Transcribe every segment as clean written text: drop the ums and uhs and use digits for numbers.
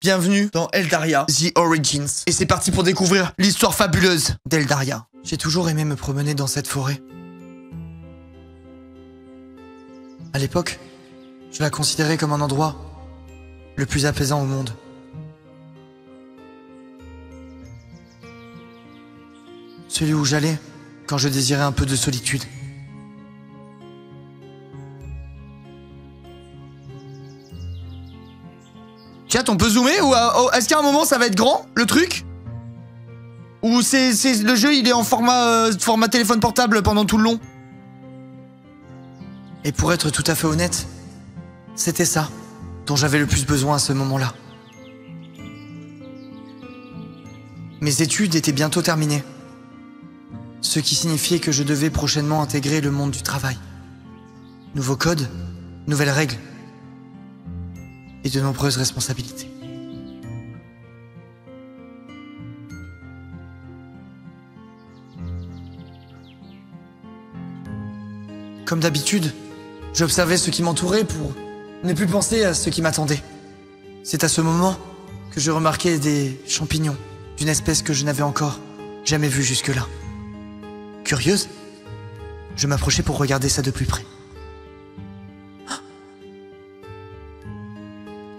Bienvenue dans Eldaria, The Origins. Et c'est parti pour découvrir l'histoire fabuleuse d'Eldaria. J'ai toujours aimé me promener dans cette forêt. À l'époque, je la considérais comme un endroit le plus apaisant au monde. Celui où j'allais quand je désirais un peu de solitude. Chat, on peut zoomer ou est-ce qu'à un moment ça va être grand, le truc? Ou c'est le jeu il est en format téléphone portable pendant tout le long? Et pour être tout à fait honnête, c'était ça dont j'avais le plus besoin à ce moment-là. Mes études étaient bientôt terminées, ce qui signifiait que je devais prochainement intégrer le monde du travail. Nouveaux codes, nouvelles règles et de nombreuses responsabilités. Comme d'habitude, j'observais ce qui m'entourait pour ne plus penser à ce qui m'attendait. C'est à ce moment que je remarquai des champignons d'une espèce que je n'avais encore jamais vue jusque-là. Curieuse, je m'approchai pour regarder ça de plus près.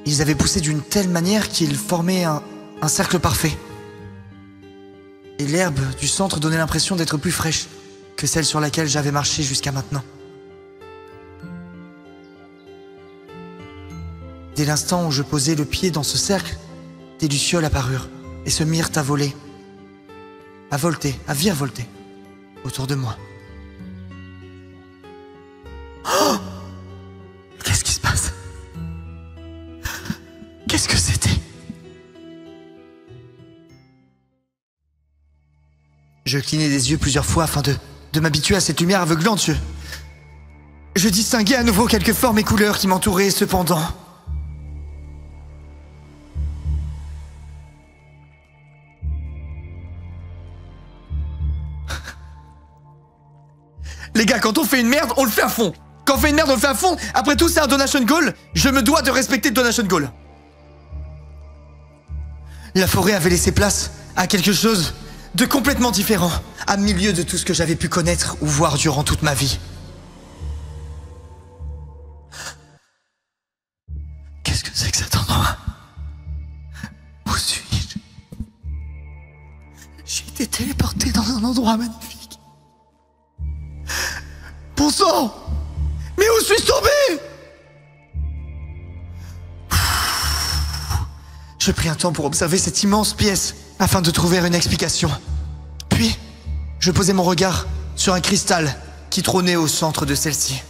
Ils avaient poussé d'une telle manière qu'ils formaient un cercle parfait. Et l'herbe du centre donnait l'impression d'être plus fraîche que celle sur laquelle j'avais marché jusqu'à maintenant. Dès l'instant où je posai le pied dans ce cercle, des lucioles apparurent et se mirent à voler, à volter, à virevolter autour de moi. Oh! Qu'est-ce qui se passe? Qu'est-ce que c'était? Je clignai des yeux plusieurs fois afin de m'habituer à cette lumière aveuglante. Je distinguais à nouveau quelques formes et couleurs qui m'entouraient cependant. Les gars, quand on fait une merde, on le fait à fond. Quand on fait une merde, on le fait à fond. Après tout, c'est un donation goal. Je me dois de respecter le donation goal. La forêt avait laissé place à quelque chose de complètement différent, à milieu de tout ce que j'avais pu connaître ou voir durant toute ma vie. Qu'est-ce que c'est que cet endroit? Où suis-je? J'ai été téléporté dans un endroit magnifique. Bon sang! Mais où suis-je tombé? Je pris un temps pour observer cette immense pièce afin de trouver une explication. Puis, je posai mon regard sur un cristal qui trônait au centre de celle-ci.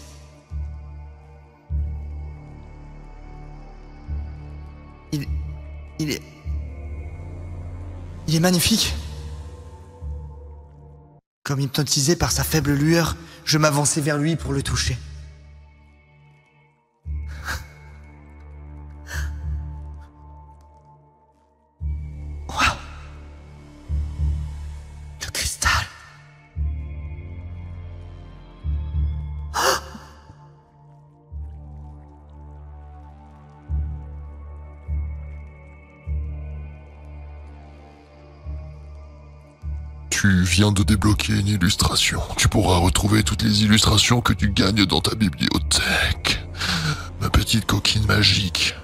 Il est magnifique. Comme hypnotisé par sa faible lueur, je m'avançai vers lui pour le toucher. Waouh! Le cristal. Oh! Tu viens de débloquer une illustration. Tu pourras retrouver toutes les illustrations que tu gagnes dans ta bibliothèque. Ma petite coquine magique.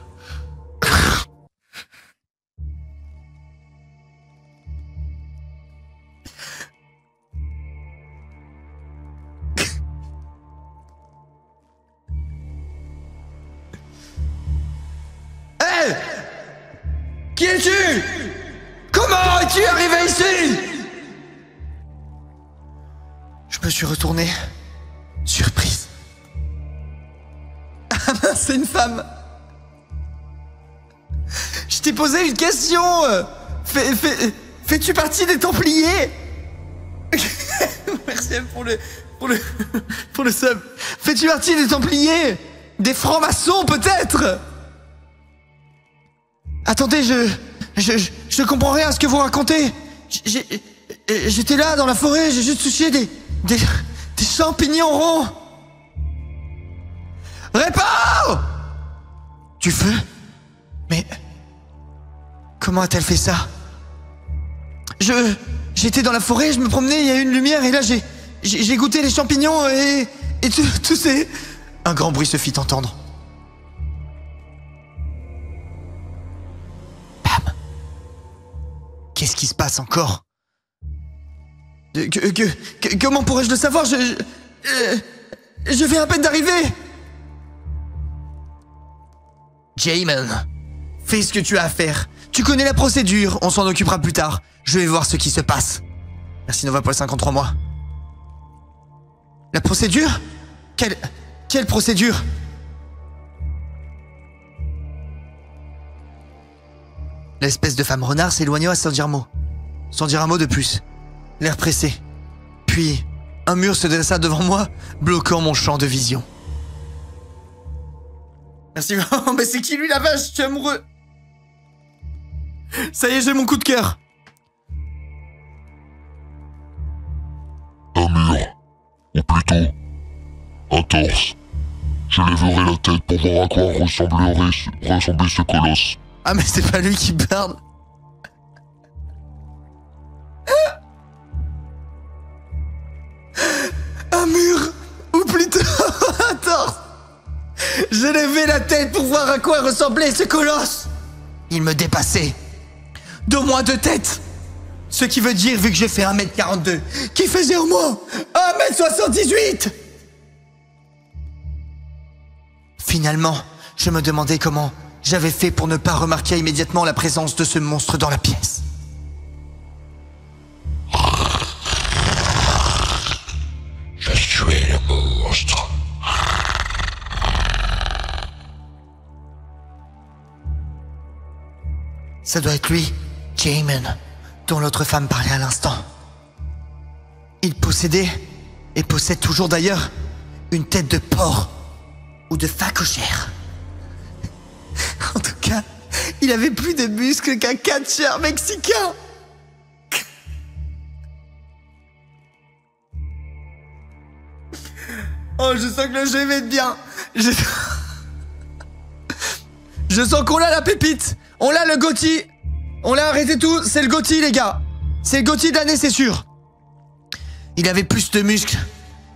Hé! Qui es-tu? Comment es-tu arrivé ici? Je me suis retourné, surprise. Ah mince, c'est une femme. Je t'ai posé une question. Fais-tu partie des Templiers? Merci pour le sub. Fais-tu partie des Templiers? Des francs-maçons peut-être? Attendez, je comprends rien à ce que vous racontez. J'étais là dans la forêt, j'ai juste touché des champignons ronds. Réponds! Du feu? Mais Comment a-t-elle fait ça? J'étais dans la forêt, je me promenais, il y a eu une lumière et là j'ai goûté les champignons et tout c'est... Un grand bruit se fit entendre. Bam. Qu'est-ce qui se passe encore? Comment pourrais-je le savoir? Je viens à peine d'arriver. Jaemon, fais ce que tu as à faire. Tu connais la procédure, on s'en occupera plus tard. Je vais voir ce qui se passe. Merci Nova pour les 53 mois. La procédure? Quelle procédure? L'espèce de femme renard s'éloigna à San Giramo. Sans dire un mot de plus. L'air pressé. Puis, un mur se dressa devant moi, bloquant mon champ de vision. Merci. Oh, mais c'est qui lui la vache? Je suis amoureux. Ça y est, j'ai mon coup de cœur. Un mur. Ou plutôt, un torse. Je lèverai la tête pour voir à quoi ressemblait ce colosse. Ah, mais c'est pas lui qui parle. Un mur. Ou plutôt, un torse. Je levai la tête pour voir à quoi ressemblait ce colosse. Il me dépassait. D'au moins 2 têtes. Ce qui veut dire, vu que j'ai fait 1m42, qu'il faisait au moins 1m78. Finalement, je me demandais comment j'avais fait pour ne pas remarquer immédiatement la présence de ce monstre dans la pièce. Je suis le monstre. Ça doit être lui, Jaemon, dont l'autre femme parlait à l'instant. Il possédait, et possède toujours d'ailleurs, une tête de porc ou de phacochère. En tout cas, il avait plus de muscles qu'un catcheur mexicain. Oh, je sens que le jeu va être bien. Je sens qu'on a la pépite. On l'a le Gotti. On l'a arrêté tout. C'est le Gotti, les gars. C'est le Gotti de l'année, c'est sûr. Il avait plus de muscles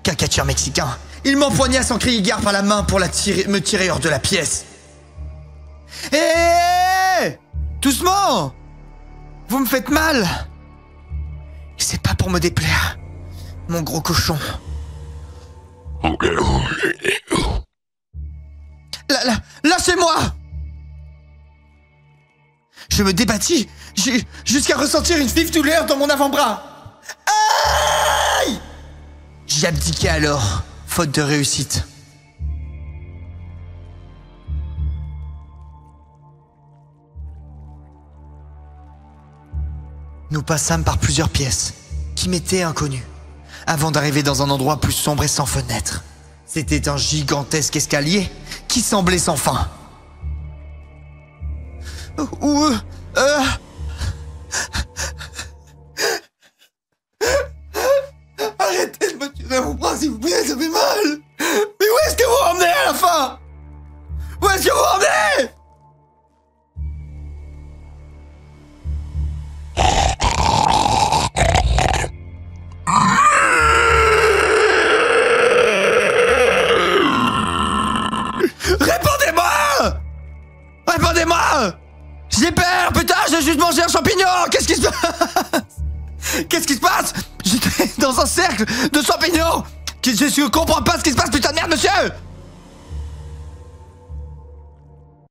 qu'un catcheur mexicain. Il m'empoigna sans crier gare par la main pour me tirer hors de la pièce. Hé! Doucement! Vous me faites mal. C'est pas pour me déplaire, mon gros cochon. Lâchez-moi! Je me débattis jusqu'à ressentir une vive douleur dans mon avant-bras. Aïe! J'abdiquai alors, faute de réussite. Nous passâmes par plusieurs pièces, qui m'étaient inconnues, avant d'arriver dans un endroit plus sombre et sans fenêtre. C'était un gigantesque escalier qui semblait sans fin. Arrêtez de me tirer mon bras, s'il vous plaît, ça fait mal. Mais où est-ce que vous emmenez à la fin? Où est-ce que vous emmenez? Répondez-moi! Répondez-moi! J'ai peur, putain, j'ai juste mangé un champignon! Qu'est-ce qui se passe? Qu'est-ce qui se passe? J'étais dans un cercle de champignons! Je comprends pas ce qui se passe, putain de merde, monsieur!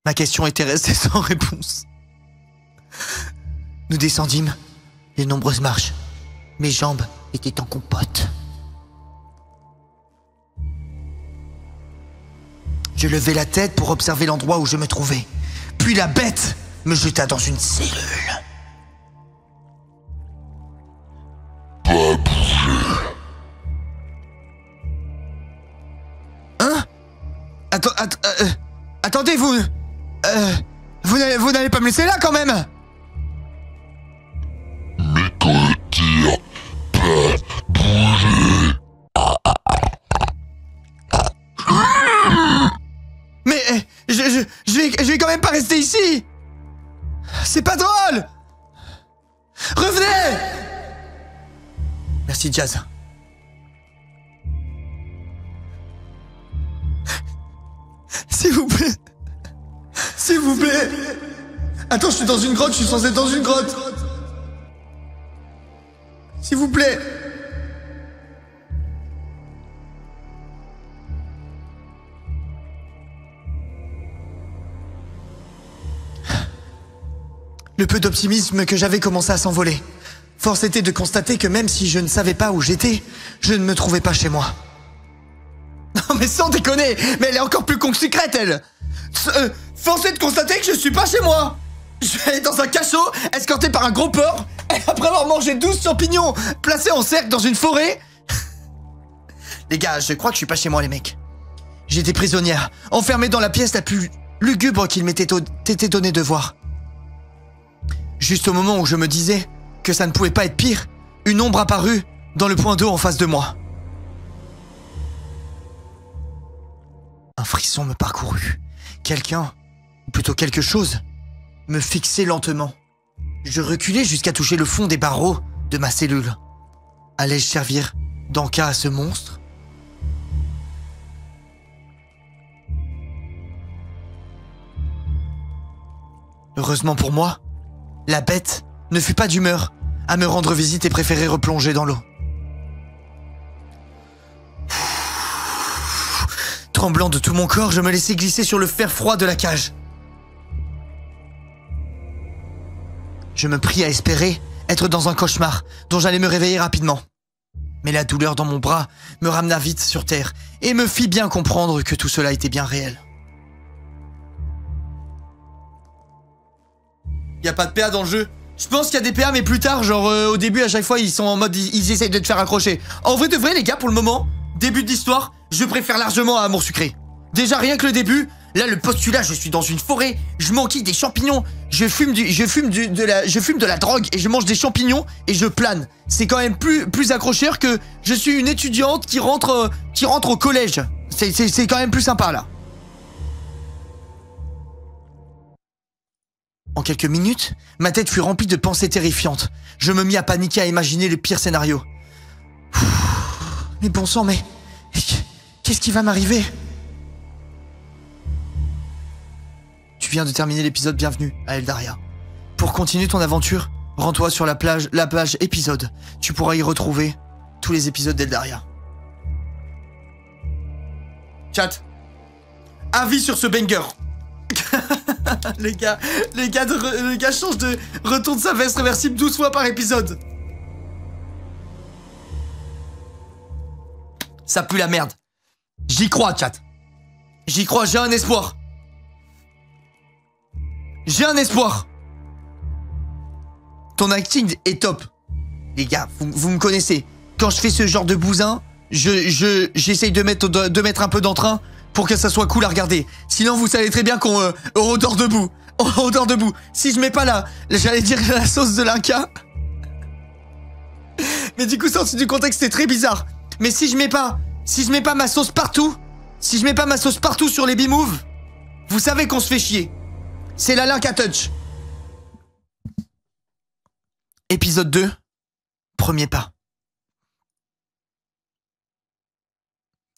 Ma question était restée sans réponse. Nous descendîmes les nombreuses marches. Mes jambes étaient en compote. Je levai la tête pour observer l'endroit où je me trouvais. Puis la bête me jeta dans une cellule. Pas bouger. Hein? Attendez, vous n'allez pas me laisser là quand même? Mais que dire? Pas bouger. Mais je vais quand même pas rester ici. C'est pas drôle! Revenez! Merci, Jazz. S'il vous plaît. S'il vous plaît. Attends, je suis dans une grotte, je suis censé être dans une grotte. S'il vous plaît. Le peu d'optimisme que j'avais commençait à s'envoler. Force était de constater que même si je ne savais pas où j'étais, je ne me trouvais pas chez moi. Non mais sans déconner, mais elle est encore plus con que sucrète, elle. Force est de constater que je suis pas chez moi. Je suis allé dans un cachot, escorté par un gros porc, et après avoir mangé 12 champignons placés en cercle dans une forêt... Les gars, je crois que je suis pas chez moi, les mecs. J'étais prisonnière, enfermée dans la pièce la plus lugubre qu'il m'était été donné de voir. Juste au moment où je me disais que ça ne pouvait pas être pire, une ombre apparut dans le point d'eau en face de moi. Un frisson me parcourut. Quelqu'un, ou plutôt quelque chose, me fixait lentement. Je reculai jusqu'à toucher le fond des barreaux de ma cellule. Allais-je servir d'en-cas à ce monstre ? Heureusement pour moi, la bête ne fut pas d'humeur à me rendre visite et préférait replonger dans l'eau. Tremblant de tout mon corps, je me laissai glisser sur le fer froid de la cage. Je me pris à espérer être dans un cauchemar dont j'allais me réveiller rapidement. Mais la douleur dans mon bras me ramena vite sur terre et me fit bien comprendre que tout cela était bien réel. Y a pas de PA dans le jeu. Je pense qu'il y a des PA, mais plus tard, genre au début, à chaque fois, ils sont en mode, ils essayent de te faire accrocher. En vrai de vrai, les gars, pour le moment, début de l'histoire, je préfère largement à Amour Sucré. Déjà, rien que le début, là, le postulat, je suis dans une forêt, je m'enquille des champignons, je fume de la drogue et je mange des champignons et je plane. C'est quand même plus accrocheur que je suis une étudiante qui rentre au collège. C'est quand même plus sympa, là. En quelques minutes, ma tête fut remplie de pensées terrifiantes. Je me mis à paniquer, à imaginer le pire scénario. Mais bon sang, mais... Qu'est-ce qui va m'arriver? Tu viens de terminer l'épisode Bienvenue à Eldaria. Pour continuer ton aventure, rends-toi sur la page épisode. Tu pourras y retrouver tous les épisodes d'Eldaria. Chat. Avis sur ce banger. Les gars changent de retourne sa veste réversible 12 fois par épisode. Ça pue la merde. J'y crois, chat. J'y crois, j'ai un espoir. J'ai un espoir. Ton acting est top. Les gars, vous me connaissez. Quand je fais ce genre de bousin, j'essaye de mettre un peu d'entrain pour que ça soit cool à regarder. Sinon, vous savez très bien qu'on dort debout. On dort debout. Si je mets pas là, j'allais dire la sauce de l'Inca. Mais du coup, sorti du contexte, c'est très bizarre. Mais si je mets pas ma sauce partout, si je mets pas ma sauce partout sur les B-moves, vous savez qu'on se fait chier. C'est la Linka Touch. Épisode 2, premier pas.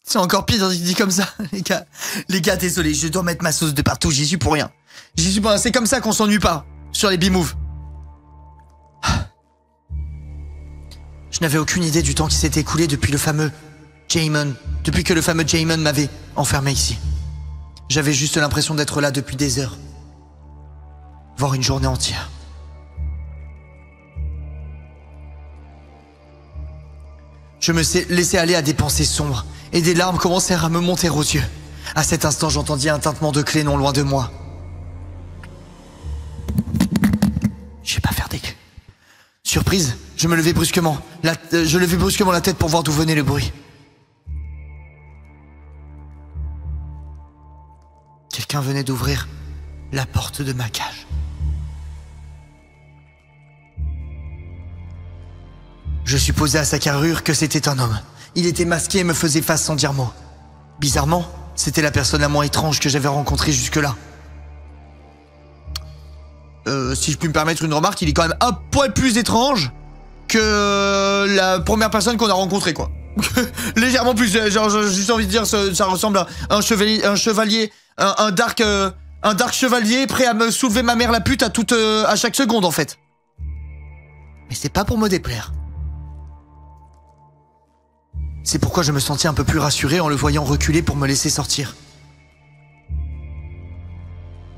C'est encore pire dit comme ça, les gars, désolé, je dois mettre ma sauce de partout, j'y suis pour rien. C'est comme ça qu'on s'ennuie pas, sur les B-moves. Je n'avais aucune idée du temps qui s'était écoulé depuis que le fameux Jaemon m'avait enfermé ici. J'avais juste l'impression d'être là depuis des heures. Voire une journée entière. Je me laissais aller à des pensées sombres, et des larmes commencèrent à me monter aux yeux. À cet instant, j'entendis un tintement de clé non loin de moi. Je vais pas faire des... Surprise, je me levai brusquement. Je levai brusquement la tête pour voir d'où venait le bruit. Quelqu'un venait d'ouvrir la porte de ma cage. Je supposais à sa carrure que c'était un homme. Il était masqué et me faisait face sans dire mot. Bizarrement, c'était la personne la moins étrange que j'avais rencontrée jusque-là. si je puis me permettre une remarque, il est quand même un poil plus étrange que la première personne qu'on a rencontrée, quoi. Légèrement plus, genre, j'ai juste envie de dire, ça ressemble à un chevalier, un dark chevalier prêt à me soulever ma mère la pute à chaque seconde, en fait. Mais c'est pas pour me déplaire. C'est pourquoi je me sentais un peu plus rassuré en le voyant reculer pour me laisser sortir.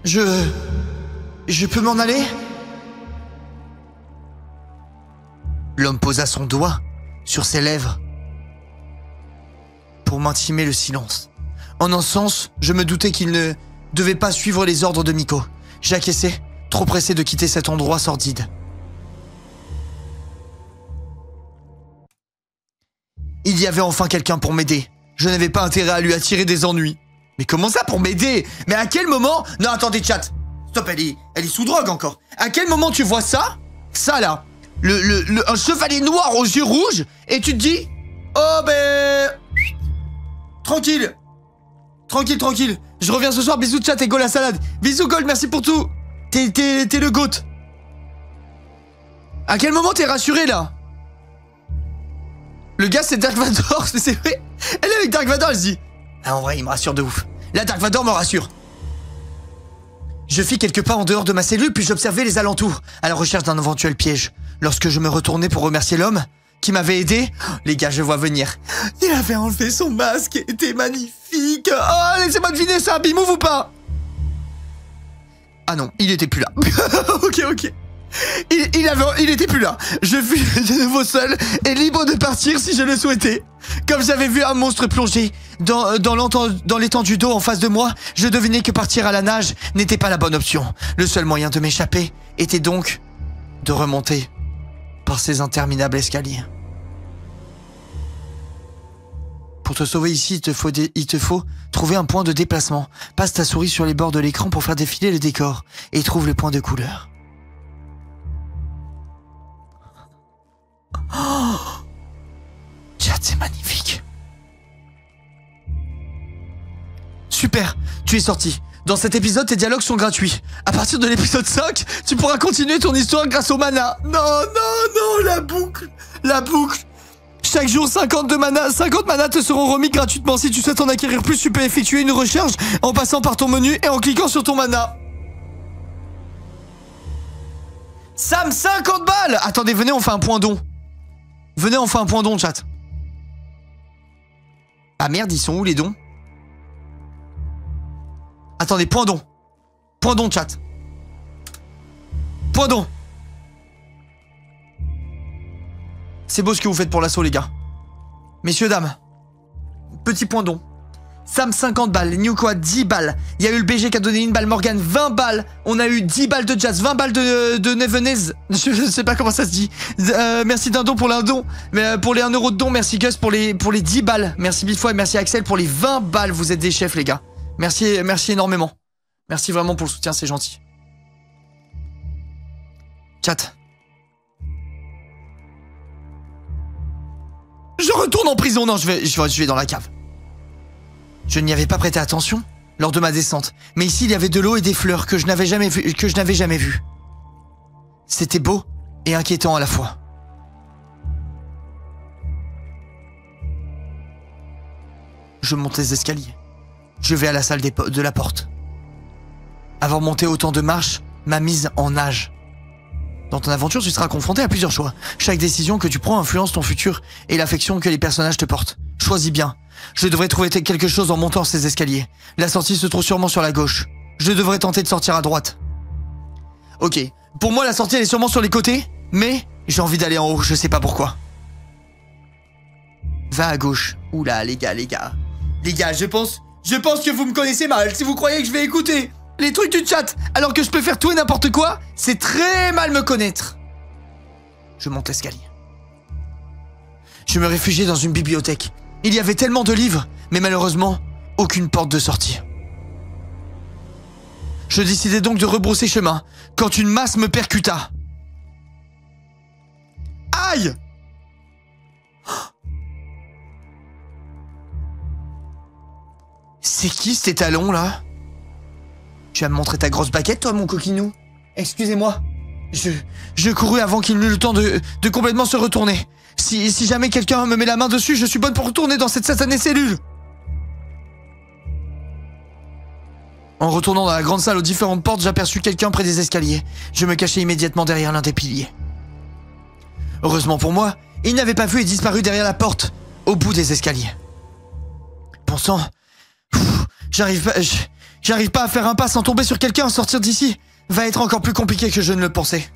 Je peux m'en aller? L'homme posa son doigt sur ses lèvres pour m'intimer le silence. En un sens, je me doutais qu'il ne devait pas suivre les ordres de Miko. J'acquiesçais, trop pressé de quitter cet endroit sordide. Il y avait enfin quelqu'un pour m'aider. Je n'avais pas intérêt à lui attirer des ennuis. Mais comment ça pour m'aider? Mais à quel moment... Non, attendez, chat. Stop, elle est sous drogue encore. À quel moment tu vois ça? Ça, là. Un chevalier noir aux yeux rouges. Et tu te dis... Oh, ben... Tranquille. Tranquille. Je reviens ce soir. Bisous, chat et go la salade. Bisous, Gold, merci pour tout. T'es le GOAT. À quel moment t'es rassuré, là? Le gars, c'est Dark Vador, c'est vrai. Elle est avec Dark Vador, elle se dit... Ah, en vrai, il me rassure de ouf. Là, Dark Vador me rassure. Je fis quelques pas en dehors de ma cellule, puis j'observais les alentours, à la recherche d'un éventuel piège. Lorsque je me retournai pour remercier l'homme qui m'avait aidé... Oh, les gars, je vois venir. Il avait enlevé son masque et était magnifique. Oh, laissez-moi deviner, c'est un bimouve ou pas? Ah non, il était plus là. Ok. Il était plus là. Je fus de nouveau seul et libre de partir si je le souhaitais. Comme j'avais vu un monstre plonger dans l'étendue d'eau en face de moi, je devinais que partir à la nage n'était pas la bonne option. Le seul moyen de m'échapper était donc de remonter par ces interminables escaliers. Pour te sauver ici, il te faut trouver un point de déplacement. Passe ta souris sur les bords de l'écran pour faire défiler le décor et trouve le point de couleur. Oh, chat, c'est magnifique. Super, tu es sorti. Dans cet épisode, tes dialogues sont gratuits. À partir de l'épisode 5, tu pourras continuer ton histoire grâce au mana. Non, la boucle. Chaque jour, 50 mana te seront remis gratuitement. Si tu souhaites en acquérir plus, tu peux effectuer une recharge en passant par ton menu et en cliquant sur ton mana. Sam, 50 balles. Attendez, venez, on fait un point don. Chat. Ah merde, ils sont où les dons? Attendez, point don, chat. Point don. C'est beau ce que vous faites pour l'assaut, les gars. Messieurs, dames. Petit point don. Sam, 50 balles. Newqua, 10 balles. Il y a eu le BG qui a donné 1 balle. Morgan, 20 balles. On a eu 10 balles de Jazz, 20 balles de Nevenez. Je sais pas comment ça se dit. Merci d'un don pour l'un don. Mais pour les 1 euro de don, merci Gus pour les 10 balles. Merci Biffoy, merci Axel pour les 20 balles. Vous êtes des chefs, les gars. Merci énormément. Merci vraiment pour le soutien, c'est gentil. Chat. Je retourne en prison. Non, je vais dans la cave. Je n'y avais pas prêté attention lors de ma descente, mais ici il y avait de l'eau et des fleurs que je n'avais jamais vues. C'était beau et inquiétant à la fois. Je monte les escaliers. Je vais à la salle de la porte. Avoir monté autant de marches m'a mise en nage. Dans ton aventure, tu seras confronté à plusieurs choix. Chaque décision que tu prends influence ton futur et l'affection que les personnages te portent. Choisis bien. Je devrais trouver quelque chose en montant ces escaliers. La sortie se trouve sûrement sur la gauche. Je devrais tenter de sortir à droite. Ok. Pour moi, la sortie, elle est sûrement sur les côtés, mais j'ai envie d'aller en haut, je sais pas pourquoi. Va à gauche. Oula, les gars. Les gars, je pense que vous me connaissez mal. Si vous croyez que je vais écouter les trucs du chat alors que je peux faire tout et n'importe quoi, c'est très mal me connaître. Je monte l'escalier. Je me réfugiais dans une bibliothèque. Il y avait tellement de livres, mais malheureusement, aucune porte de sortie. Je décidai donc de rebrousser chemin, quand une masse me percuta. Aïe! C'est qui cet étalon, là? Tu vas me montrer ta grosse baguette, toi, mon coquinou? Excusez-moi. Je courus avant qu'il n'eût le temps de complètement se retourner. Si jamais quelqu'un me met la main dessus, je suis bonne pour retourner dans cette satanée cellule. En retournant dans la grande salle aux différentes portes, j'aperçus quelqu'un près des escaliers. Je me cachai immédiatement derrière l'un des piliers. Heureusement pour moi, il n'avait pas vu et disparu derrière la porte, au bout des escaliers. Bon sang, j'arrive pas à faire un pas sans tomber sur quelqu'un. Sortir d'ici va être encore plus compliqué que je ne le pensais.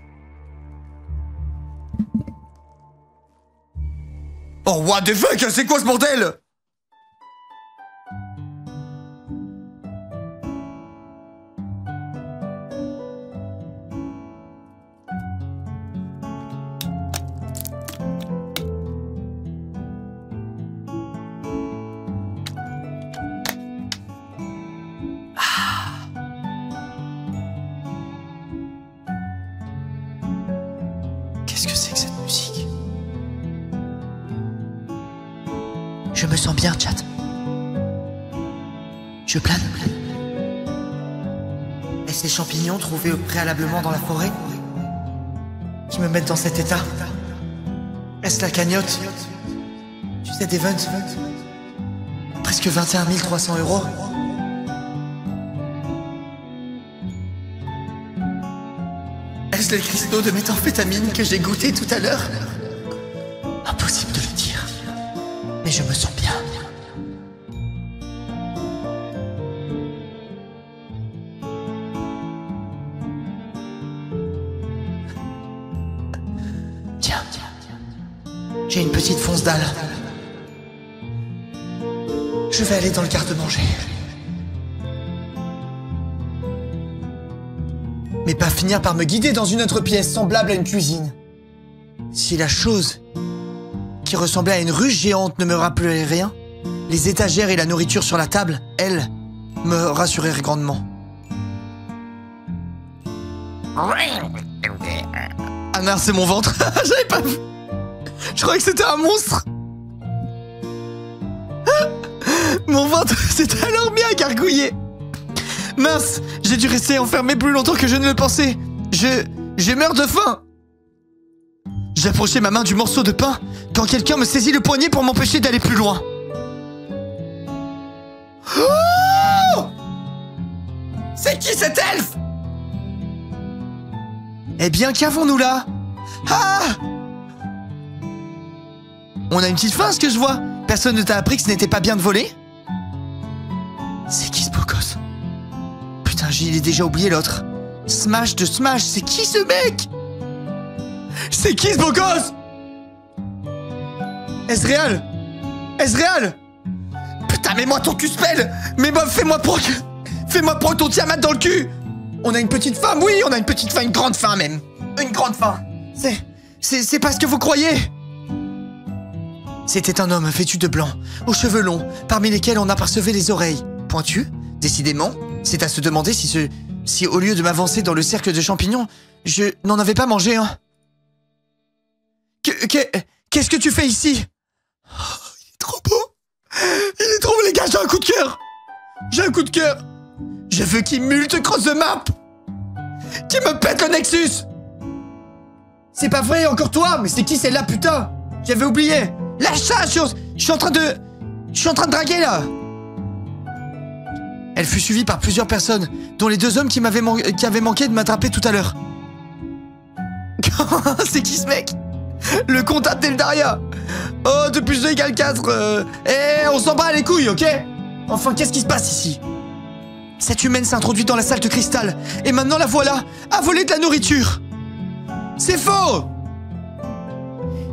Oh, what the fuck, c'est quoi ce bordel? Qu'est-ce que c'est que cette musique? Je me sens bien, chat. Je plane. Est-ce les champignons trouvés préalablement dans la forêt qui me mettent dans cet état? Est-ce la cagnotte? Tu sais, Devon, presque 21 300 €. Est-ce les cristaux de méthamphétamine que j'ai goûté tout à l'heure? Impossible de le dire, mais je me sens bien. Tiens, j'ai une petite fonce dalle. Je vais aller dans le garde-manger. Mais pas finir par me guider dans une autre pièce semblable à une cuisine. Si la chose qui ressemblait à une ruche géante ne me rappelait rien, les étagères et la nourriture sur la table, elles, me rassurèrent grandement. Ah merde, c'est mon ventre. J'avais pas vu. Je croyais que c'était un monstre. Mon ventre s'est alors mis à gargouiller. Mince, j'ai dû rester enfermé plus longtemps que je ne le pensais. Je meurs de faim. J'approchais ma main du morceau de pain quand quelqu'un me saisit le poignet pour m'empêcher d'aller plus loin. Oh! C'est qui cet elfe? Eh bien, qu'avons-nous là? Ah! On a une petite fin, ce que je vois. Personne ne t'a appris que ce n'était pas bien de voler? C'est qui ce beau gosse? Putain, j'ai déjà oublié l'autre. Smash de Smash, c'est qui ce mec? C'est qui ce beau gosse? Est-ce réel? Est-ce réel? Putain, mets-moi ton cul-spell! Fais-moi prendre ton Tiamat dans le cul! On a une petite femme, oui, on a une petite femme, une grande femme même. Une grande femme. C'est pas ce que vous croyez. C'était un homme vêtu de blanc, aux cheveux longs, parmi lesquels on apercevait les oreilles pointues. Décidément, c'est à se demander si au lieu de m'avancer dans le cercle de champignons, je n'en avais pas mangé un. Qu'est-ce que tu fais ici? Oh, il est trop beau. Il est trop beau, les gars, j'ai un coup de cœur. J'ai un coup de cœur. Je veux qu'il multe cross the map. Qu'il me pète le Nexus. C'est pas vrai, encore toi? Mais c'est qui celle-là, putain? J'avais oublié. Lâche ça, je suis en train de draguer, là. Elle fut suivie par plusieurs personnes, dont les deux hommes qui avaient manqué de m'attraper tout à l'heure. C'est qui ce mec? Le comptable d'Eldaria. Oh, 2 + 2 = 4. On s'en bat les couilles, ok? Enfin, qu'est-ce qui se passe ici? Cette humaine s'est introduite dans la salle de cristal, et maintenant la voilà, à voler de la nourriture. C'est faux!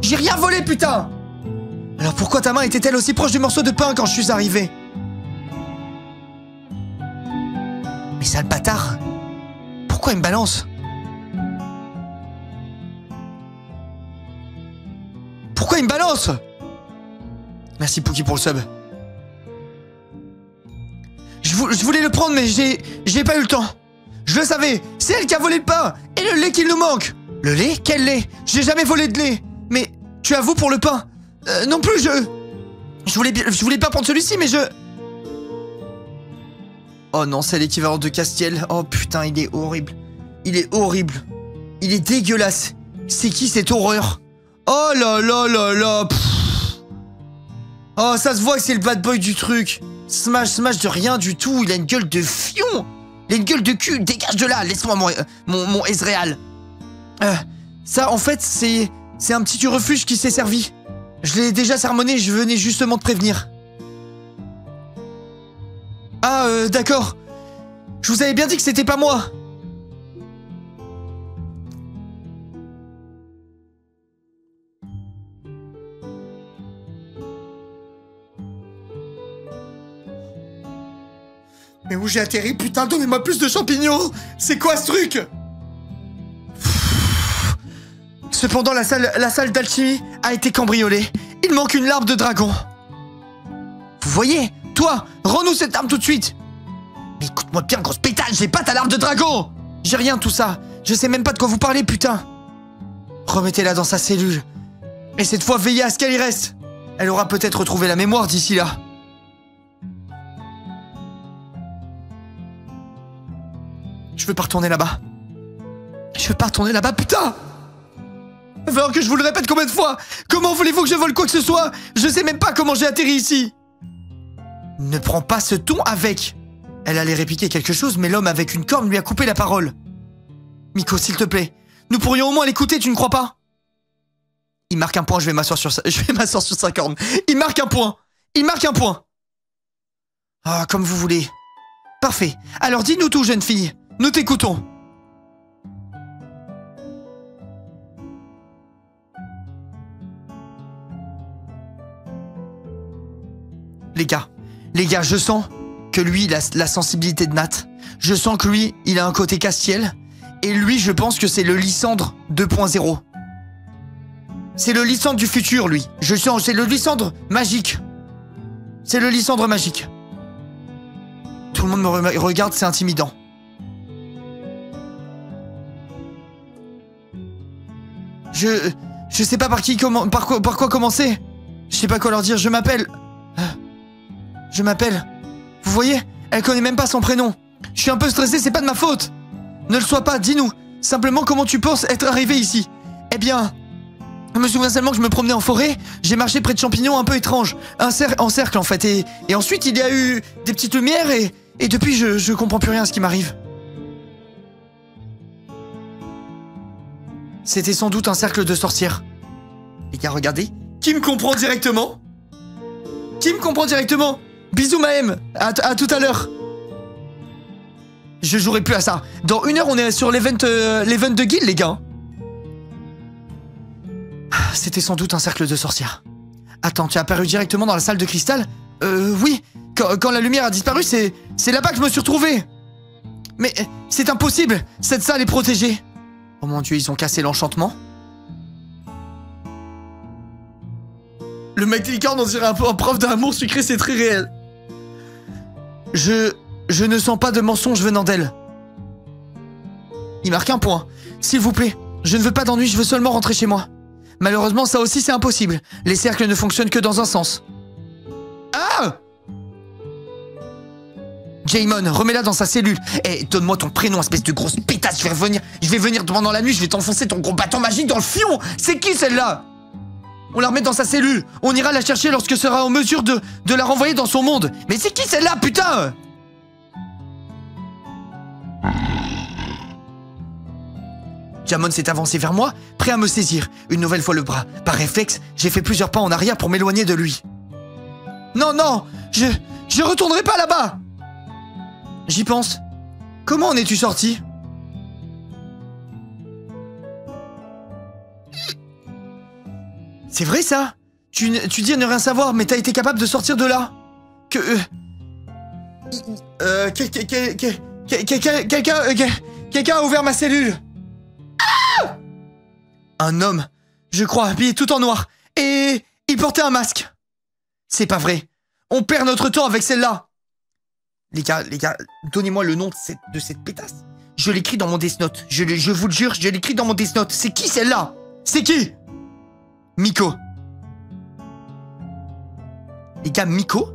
J'ai rien volé, putain! Alors pourquoi ta main était-elle aussi proche du morceau de pain quand je suis arrivé? Mais sale bâtard! Pourquoi il me balance? Pourquoi il me balance? Merci Pookie pour le sub. Je voulais le prendre, mais j'ai pas eu le temps. Je le savais, c'est elle qui a volé le pain et le lait qu'il nous manque. Le lait? Quel lait? J'ai jamais volé de lait. Mais tu avoues pour le pain? Non plus, je voulais pas prendre celui-ci, mais Oh non, c'est l'équivalent de Castiel. Oh putain, il est horrible. Il est horrible. Il est dégueulasse. C'est qui cette horreur? Oh là là là là. Oh, ça se voit que c'est le bad boy du truc. Smash de rien du tout. Il a une gueule de fion. Il a une gueule de cul. Dégage de là. Laisse-moi mon Ezreal. Ça, en fait, c'est un petit refuge qui s'est servi. Je l'ai déjà sermonné. Je venais justement de prévenir. Ah, d'accord. Je vous avais bien dit que c'était pas moi. Mais où j'ai atterri? Putain, donnez-moi plus de champignons! C'est quoi ce truc? Cependant, la salle d'alchimie a été cambriolée. Il manque une larve de dragon. Vous voyez? Toi, rends-nous cette arme tout de suite! Mais écoute-moi bien, grosse pétale, j'ai pas ta larve de dragon! J'ai rien tout ça. Je sais même pas de quoi vous parlez, putain. Remettez-la dans sa cellule. Et cette fois, veillez à ce qu'elle y reste. Elle aura peut-être retrouvé la mémoire d'ici là. Je veux pas retourner là-bas. Je veux pas retourner là-bas, putain! Il va falloir que je vous le répète combien de fois? Comment voulez-vous que je vole quoi que ce soit? Je sais même pas comment j'ai atterri ici. Ne prends pas ce ton avec. Elle allait répliquer quelque chose, mais l'homme avec une corne lui a coupé la parole. Miko, s'il te plaît, nous pourrions au moins l'écouter, tu ne crois pas? Il marque un point, je vais m'asseoir sur sa corne. Il marque un point. Il marque un point. Ah, comme vous voulez. Parfait. Alors dis-nous tout, jeune fille. Nous t'écoutons. Les gars, je sens que lui, il a la sensibilité de Nat. Je sens que lui, il a un côté Castiel. Et lui, je pense que c'est le Lysandre 2.0. C'est le Lysandre du futur, lui. Je sens, c'est le Lysandre magique. C'est le Lysandre magique. Tout le monde me regarde, c'est intimidant. Je sais pas par quoi commencer. Je sais pas quoi leur dire, je m'appelle... Vous voyez? Elle connaît même pas son prénom. Je suis un peu stressé, c'est pas de ma faute. Ne le sois pas, dis-nous. Simplement comment tu penses être arrivé ici? Eh bien... Je me souviens seulement que je me promenais en forêt, j'ai marché près de champignons un peu étranges. En cercle en fait, et ensuite il y a eu des petites lumières et depuis je comprends plus rien à ce qui m'arrive. C'était sans doute un cercle de sorcières. Les gars, regardez. Qui me comprend directement? Qui me comprend directement? Bisous Maëm, à tout à l'heure. Je jouerai plus à ça. Dans 1 heure, on est sur l'event de guild, les gars. C'était sans doute un cercle de sorcières. Attends, tu es apparu directement dans la salle de cristal? Oui. Quand la lumière a disparu, c'est là-bas que je me suis retrouvé. Mais c'est impossible. Cette salle est protégée. Oh mon Dieu, ils ont cassé l'enchantement. Le mec licorne, on dirait un peu un prof d'amour sucré, c'est très réel. Je ne sens pas de mensonge venant d'elle. Il marque un point. S'il vous plaît, je ne veux pas d'ennui, je veux seulement rentrer chez moi. Malheureusement, ça aussi, c'est impossible. Les cercles ne fonctionnent que dans un sens. Ah! Jaimon, remets-la dans sa cellule. Eh, donne-moi ton prénom, espèce de grosse pétasse, je vais venir pendant la nuit, je vais t'enfoncer ton gros bâton magique dans le fion. C'est qui celle-là? On la remet dans sa cellule. On ira la chercher lorsque sera en mesure de la renvoyer dans son monde. Mais c'est qui celle-là, putain? Jamon s'est avancé vers moi, prêt à me saisir, une nouvelle fois le bras. Par réflexe, j'ai fait plusieurs pas en arrière pour m'éloigner de lui. Non, non, je retournerai pas là-bas. J'y pense. Comment en es-tu sorti? C'est vrai ça? Tu dis ne rien savoir, mais t'as été capable de sortir de là? Quelqu'un a ouvert ma cellule. Ah! Un homme, je crois, habillé tout en noir. Et il portait un masque. C'est pas vrai. On perd notre temps avec celle-là. Les gars, donnez-moi le nom de cette pétasse. Je l'écris dans mon Death Note. Je vous le jure, je l'écris dans mon Death Note. C'est qui celle-là? C'est qui? Miko. Les gars, Miko?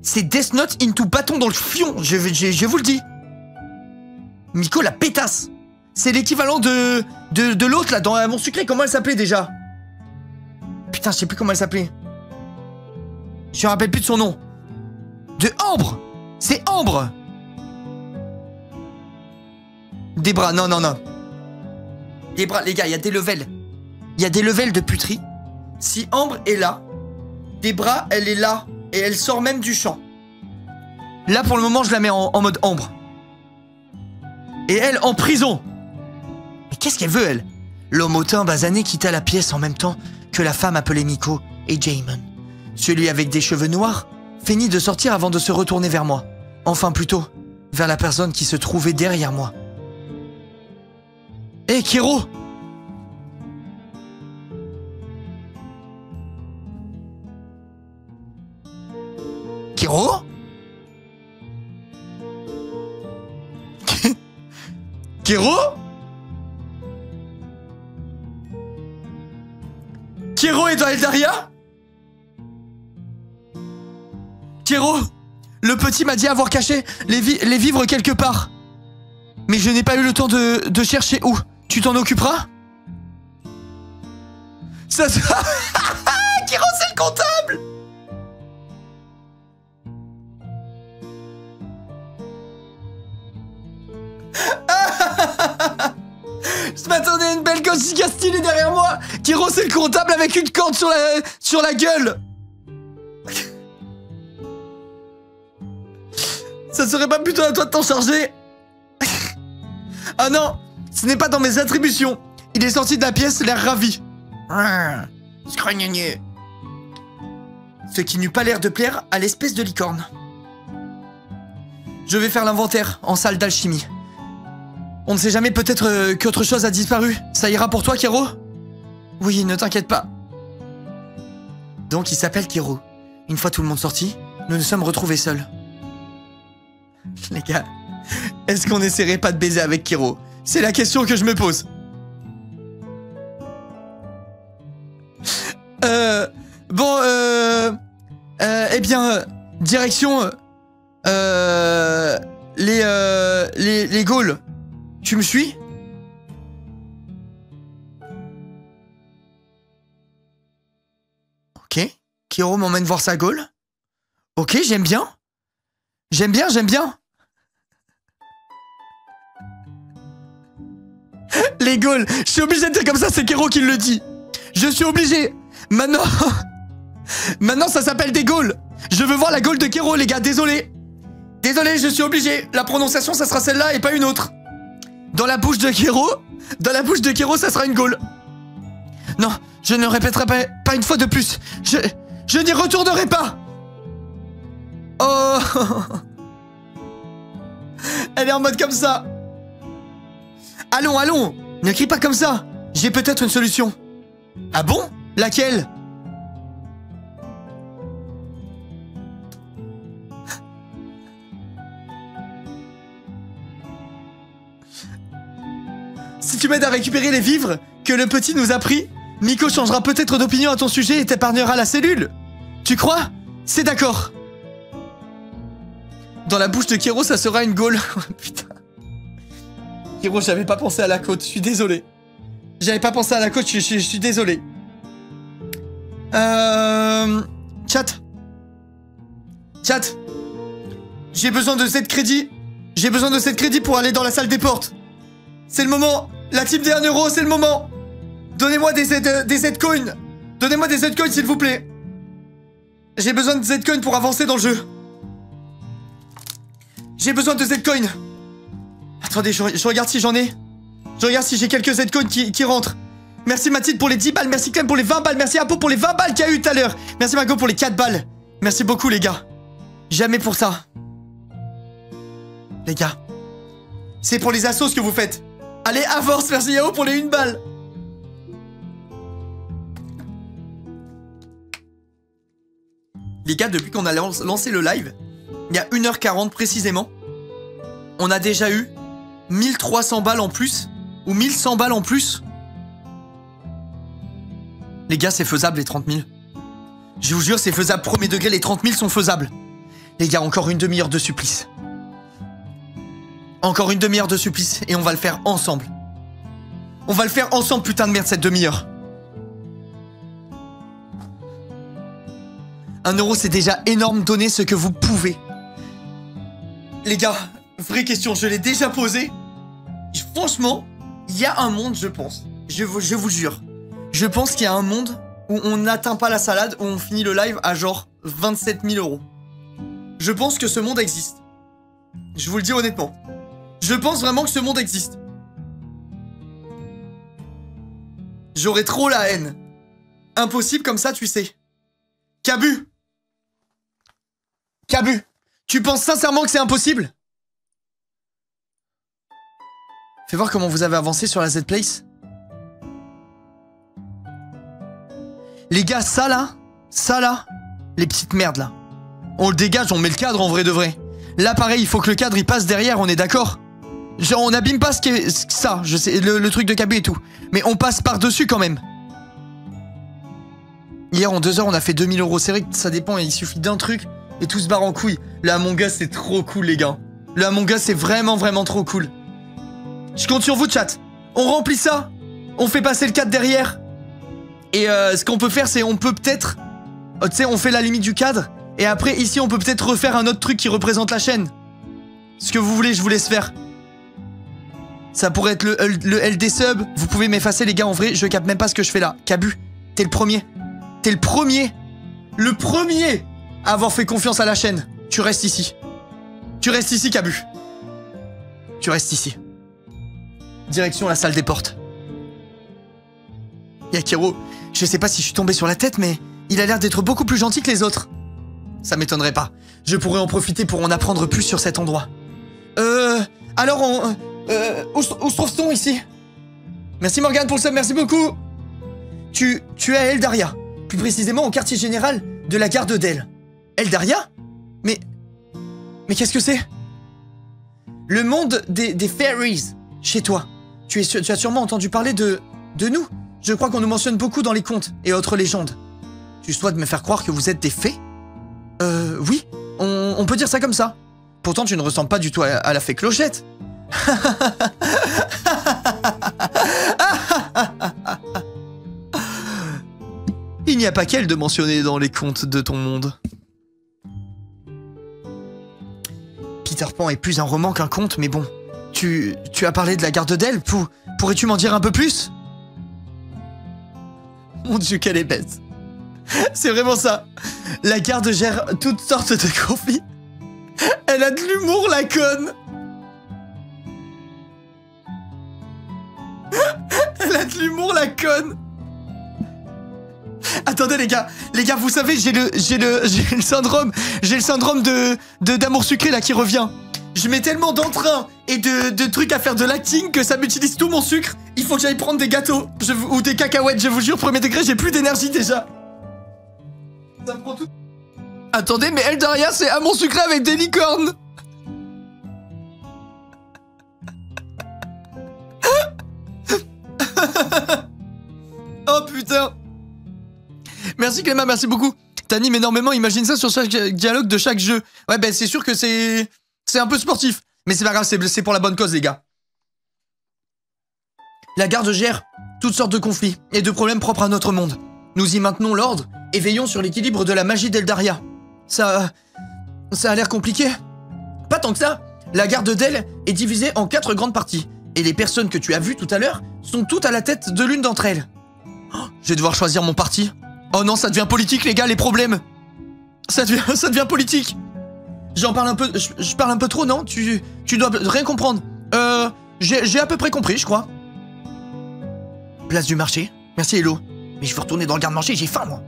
C'est Death Note into bâton dans le fion. Je vous le dis. Miko la pétasse. C'est l'équivalent de l'autre, là, dans mon sucré. Comment elle s'appelait, déjà? Putain, je sais plus comment elle s'appelait. Je me rappelle plus de son nom. De Ambre. C'est Ambre. Des bras, non. Des bras, les gars, il y a des levels. Il y a des levels de puterie. Si Ambre est là, des bras, elle est là. Et elle sort même du champ. Là, pour le moment, je la mets en mode Ambre. Et elle, en prison. Mais qu'est-ce qu'elle veut, elle? L'homme au teint basané quitta la pièce en même temps que la femme appelée Miko et Jaemon. Celui avec des cheveux noirs feignit de sortir avant de se retourner vers moi. Enfin, plutôt, vers la personne qui se trouvait derrière moi. Hé, Kiro! Kiro? Kiro? Kiro est dans Eldaria? Kiro, le petit m'a dit avoir caché les vivres quelque part. Mais je n'ai pas eu le temps de chercher où. Tu t'en occuperas? Ça... Kiro, c'est le comptable! Je m'attendais à une belle gosse giga stylée derrière moi. Kiro, c'est le comptable avec une corde sur la gueule. Ça serait pas plutôt à toi de t'en charger? Ah non, ce n'est pas dans mes attributions. Il est sorti de la pièce, l'air ravi. Ce qui n'eut pas l'air de plaire à l'espèce de licorne. Je vais faire l'inventaire en salle d'alchimie. On ne sait jamais, peut-être qu'autre chose a disparu. Ça ira pour toi, Kiro? Oui, ne t'inquiète pas. Donc il s'appelle Kiro. Une fois tout le monde sorti, nous nous sommes retrouvés seuls. Les gars, est-ce qu'on essaierait pas de baiser avec Kiro? C'est la question que je me pose. Eh bien, direction... les Gaules. Tu me suis? Ok. Kiro m'emmène voir sa Gaule. Ok, j'aime bien. J'aime bien. Les Gaules. Je suis obligé de dire comme ça, c'est Kiro qui le dit. Je suis obligé. Maintenant, ça s'appelle des Gaules. Je veux voir la Gaule de Kiro, les gars. Désolé, je suis obligé. La prononciation, ça sera celle-là et pas une autre. Dans la bouche de Kiro, ça sera une Gaule. Non, je ne répéterai pas une fois de plus. Je n'y retournerai pas. Oh. Elle est en mode comme ça. Allons. Ne crie pas comme ça. J'ai peut-être une solution. Ah bon? Laquelle? Si tu m'aides à récupérer les vivres que le petit nous a pris, Miko changera peut-être d'opinion à ton sujet et t'épargnera la cellule. Tu crois? C'est d'accord. Dans la bouche de Kiro, ça sera une Gaule. Putain. Kiro, j'avais pas pensé à la côte, je suis désolé. J'avais pas pensé à la côte, je suis désolé. Chat. J'ai besoin de cette crédit. J'ai besoin de cette crédit pour aller dans la salle des portes. C'est le moment. La team des 1 euro, c'est le moment. Donnez-moi des Z-coins. Donnez-moi des Z-coins, s'il vous plaît. J'ai besoin de Z-coins pour avancer dans le jeu. J'ai besoin de Z-coins. Attendez, je regarde si j'en ai. Je regarde si j'ai quelques Z-coins qui rentrent. Merci Mathilde pour les 10 balles. Merci Clem pour les 20 balles. Merci Apo pour les 20 balles qu'il y a eu tout à l'heure. Merci Margot pour les 4 balles. Merci beaucoup, les gars. Jamais pour ça. Les gars. C'est pour les assos que vous faites. Allez, avance, merci Yao pour les 1 balle. Les gars, depuis qu'on a lancé le live, il y a 1h40 précisément, on a déjà eu 1300 balles en plus, ou 1100 balles en plus. Les gars, c'est faisable les 30 000. Je vous jure, c'est faisable, premier degré, les 30 000 sont faisables. Les gars, encore une demi-heure de supplice. Encore une demi-heure de supplice et on va le faire ensemble. On va le faire ensemble, putain de merde, cette demi-heure. 1 euro, c'est déjà énorme, donnez ce que vous pouvez. Les gars, vraie question, je l'ai déjà posée. Franchement, il y a un monde, je pense. Je vous jure. Je pense qu'il y a un monde où on n'atteint pas la salade, où on finit le live à genre 27 000 euros. Je pense que ce monde existe. Je vous le dis honnêtement. Je pense vraiment que ce monde existe. J'aurais trop la haine. Impossible comme ça, tu sais. Cabu. Cabu, tu penses sincèrement que c'est impossible? Fais voir comment vous avez avancé sur la Z-Place. Les gars, ça là, les petites merdes là. On le dégage, on met le cadre en vrai de vrai. Là pareil, il faut que le cadre il passe derrière, on est d'accord? Genre on abîme pas ce qui est ça, je sais, le truc de Cabu et tout. Mais on passe par-dessus quand même. Hier en 2 heures on a fait 2000 euros. C'est vrai que ça dépend, il suffit d'un truc et tout se barre en couille. Le Among Us c'est trop cool les gars. Le Among Us c'est vraiment trop cool. Je compte sur vous chat. On remplit ça. On fait passer le cadre derrière. Et ce qu'on peut faire c'est on peut peut-être... tu sais on fait la limite du cadre. Et après ici on peut peut-être refaire un autre truc qui représente la chaîne. Ce que vous voulez je vous laisse faire. Ça pourrait être le LD sub. Vous pouvez m'effacer les gars en vrai. Je capte même pas ce que je fais là. Cabu, t'es le premier. T'es le premier. Le premier à avoir fait confiance à la chaîne. Tu restes ici. Tu restes ici Cabu. Tu restes ici. Direction la salle des portes. Yakiro, je sais pas si je suis tombé sur la tête mais il a l'air d'être beaucoup plus gentil que les autres. Ça m'étonnerait pas. Je pourrais en profiter pour en apprendre plus sur cet endroit. Alors on... où se trouve-t-on ici? Merci Morgane pour le sub, merci beaucoup. Tu es à Eldaria, plus précisément au quartier général de la gare d'El. Eldaria? Mais qu'est-ce que c'est? Le monde des fairies, chez toi. Tu as sûrement entendu parler de nous. Je crois qu'on nous mentionne beaucoup dans les contes et autres légendes. Tu souhaites me faire croire que vous êtes des fées? Oui, on peut dire ça comme ça. Pourtant tu ne ressembles pas du tout à la fée Clochette. Il n'y a pas qu'elle de mentionner dans les contes de ton monde. Peter Pan est plus un roman qu'un conte, mais bon. Tu as parlé de la gare d'El, pourrais-tu m'en dire un peu plus? Mon Dieu, qu'elle est bête. C'est vraiment ça. La garde gère toutes sortes de conflits. Elle a de l'humour, la conne. Elle a de l'humour, la conne. Attendez les gars, vous savez, j'ai le syndrome d'amour sucré là qui revient. Je mets tellement d'entrain et de trucs à faire de l'acting que ça m'utilise tout mon sucre. Il faut que j'aille prendre des gâteaux ou des cacahuètes, je vous jure, premier degré, j'ai plus d'énergie déjà. Ça me prend tout. Attendez, mais Eldaria, c'est amour sucré avec des licornes. Oh putain. Merci Clément, merci beaucoup. T'animes énormément, imagine ça sur chaque dialogue de chaque jeu. Ouais, ben c'est sûr que c'est un peu sportif. Mais c'est pas grave, c'est pour la bonne cause, les gars. La garde gère toutes sortes de conflits et de problèmes propres à notre monde. Nous y maintenons l'ordre et veillons sur l'équilibre de la magie d'Eldaria. Ça a l'air compliqué. Pas tant que ça. La garde d'El est divisée en 4 grandes parties. Et les personnes que tu as vues tout à l'heure sont toutes à la tête de l'une d'entre elles. Oh, je vais devoir choisir mon parti. Oh non, ça devient politique, les gars, les problèmes. Ça devient politique. J'en parle un peu... Je parle un peu trop, non? Tu dois rien comprendre. J'ai à peu près compris, je crois. Place du marché. Merci, Hello. Mais je veux retourner dans le garde-manger, j'ai faim, moi.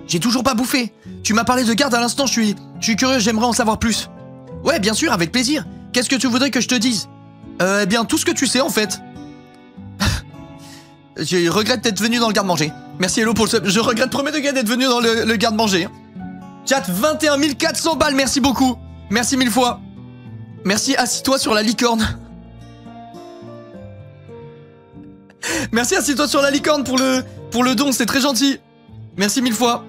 J'ai toujours pas bouffé. Tu m'as parlé de garde à l'instant, je suis curieux, j'aimerais en savoir plus. Ouais, bien sûr, avec plaisir. Qu'est-ce que tu voudrais que je te dise? Eh bien, tout ce que tu sais, en fait. Je regrette d'être venu dans le garde-manger. Merci Hello pour le sub. Je regrette premier degré d'être venu dans le garde-manger. Chat, 21 400 balles, merci beaucoup. Merci 1000 fois. Merci, assis-toi sur la licorne. Merci, assis-toi sur la licorne pour le don, c'est très gentil. Merci 1000 fois.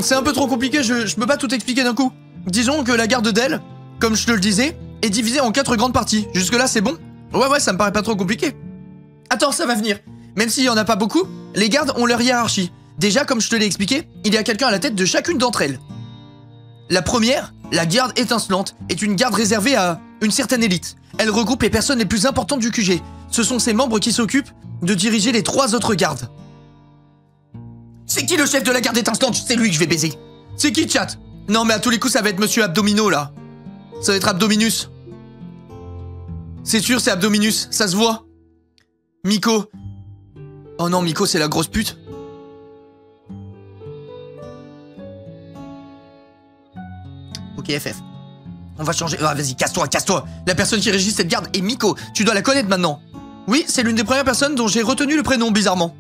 c'est un peu trop compliqué, je peux pas tout expliquer d'un coup. Disons que la garde d'elle, comme je te le disais, est divisée en 4 grandes parties. Jusque-là, c'est bon? Ouais, ça me paraît pas trop compliqué. Attends, ça va venir. Même s'il y en a pas beaucoup, les gardes ont leur hiérarchie. Déjà, comme je te l'ai expliqué, il y a quelqu'un à la tête de chacune d'entre elles. La première, la garde étincelante, est une garde réservée à une certaine élite. Elle regroupe les personnes les plus importantes du QG. Ce sont ses membres qui s'occupent de diriger les 3 autres gardes. C'est qui le chef de la garde étincelante? C'est lui que je vais baiser. C'est qui, chat? Non, mais à tous les coups, ça va être Monsieur Abdomino, là. Ça va être Abdominus. C'est sûr, c'est Abdominus, ça se voit. Miko. Oh non, Miko, c'est la grosse pute. Ok, FF. On va changer. Ah, vas-y, casse-toi. La personne qui régit cette garde est Miko. Tu dois la connaître maintenant. Oui, c'est l'une des premières personnes dont j'ai retenu le prénom, bizarrement.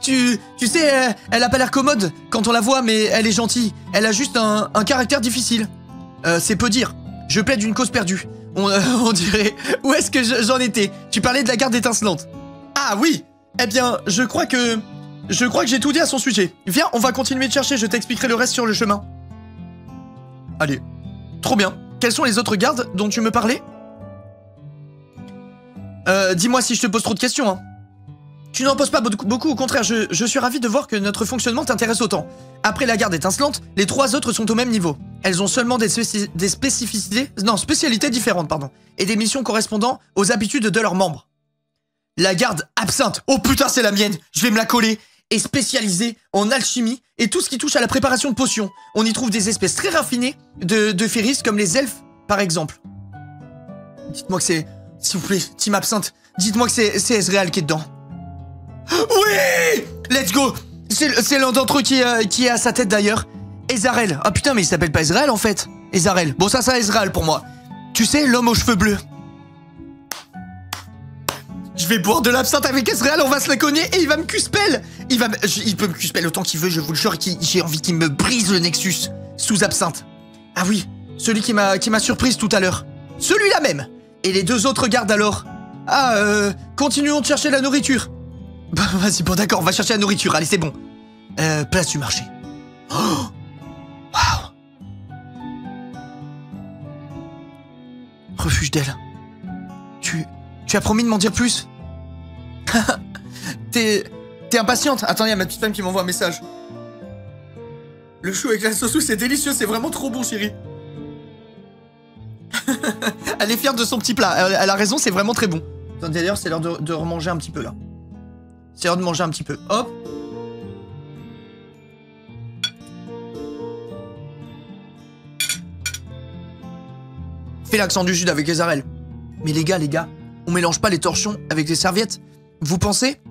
tu sais, elle a pas l'air commode quand on la voit, mais elle est gentille. Elle a juste un caractère difficile. C'est peu dire. Je plaide une cause perdue. On dirait... Où est-ce que j'en étais? Tu parlais de la garde étincelante. Ah oui. Eh bien, je crois que j'ai tout dit à son sujet. Viens, on va continuer de chercher, je t'expliquerai le reste sur le chemin. Allez. Trop bien. Quelles sont les autres gardes dont tu me parlais? Dis-moi si je te pose trop de questions, hein. Tu n'en poses pas beaucoup, au contraire, je suis ravi de voir que notre fonctionnement t'intéresse autant. Après la garde étincelante, les 3 autres sont au même niveau. Elles ont seulement des spécialités différentes, pardon, et des missions correspondant aux habitudes de leurs membres. La garde absinthe, oh putain c'est la mienne, je vais me la coller, est spécialisée en alchimie et tout ce qui touche à la préparation de potions. On y trouve des espèces très raffinées de féris comme les elfes, par exemple. Dites-moi que c'est... S'il vous plaît, Team Absinthe, dites-moi que c'est Ezreal qui est dedans. Oui! Let's go! C'est l'un d'entre eux qui est à sa tête d'ailleurs. Ezarel. Ah putain, mais il s'appelle pas Ezreal en fait. Ezarel. Bon, ça Ezreal pour moi. Tu sais, l'homme aux cheveux bleus. Je vais boire de l'absinthe avec Ezreal, on va se la cogner et il va me cuspel. Il peut me cuspel autant qu'il veut, je vous le jure, j'ai envie qu'il me brise le Nexus sous absinthe. Ah oui, celui qui m'a surprise tout à l'heure. Celui-là même. Et les 2 autres gardes alors? Ah, continuons de chercher la nourriture. Bah, vas-y, bon d'accord, on va chercher la nourriture, allez, c'est bon. Place du marché. Oh! Waouh! Refuge d'elle. Tu as promis de m'en dire plus? T'es impatiente? Attends, il y a ma petite femme qui m'envoie un message. Le chou avec la sauce, c'est délicieux, c'est vraiment trop bon, chérie. Elle est fière de son petit plat, elle a raison, c'est vraiment très bon. D'ailleurs, c'est l'heure de remanger un petit peu, là. C'est l'heure de manger un petit peu. Hop. Fais l'accent du sud avec Ezarel. Mais les gars, on mélange pas les torchons avec des serviettes. Vous pensez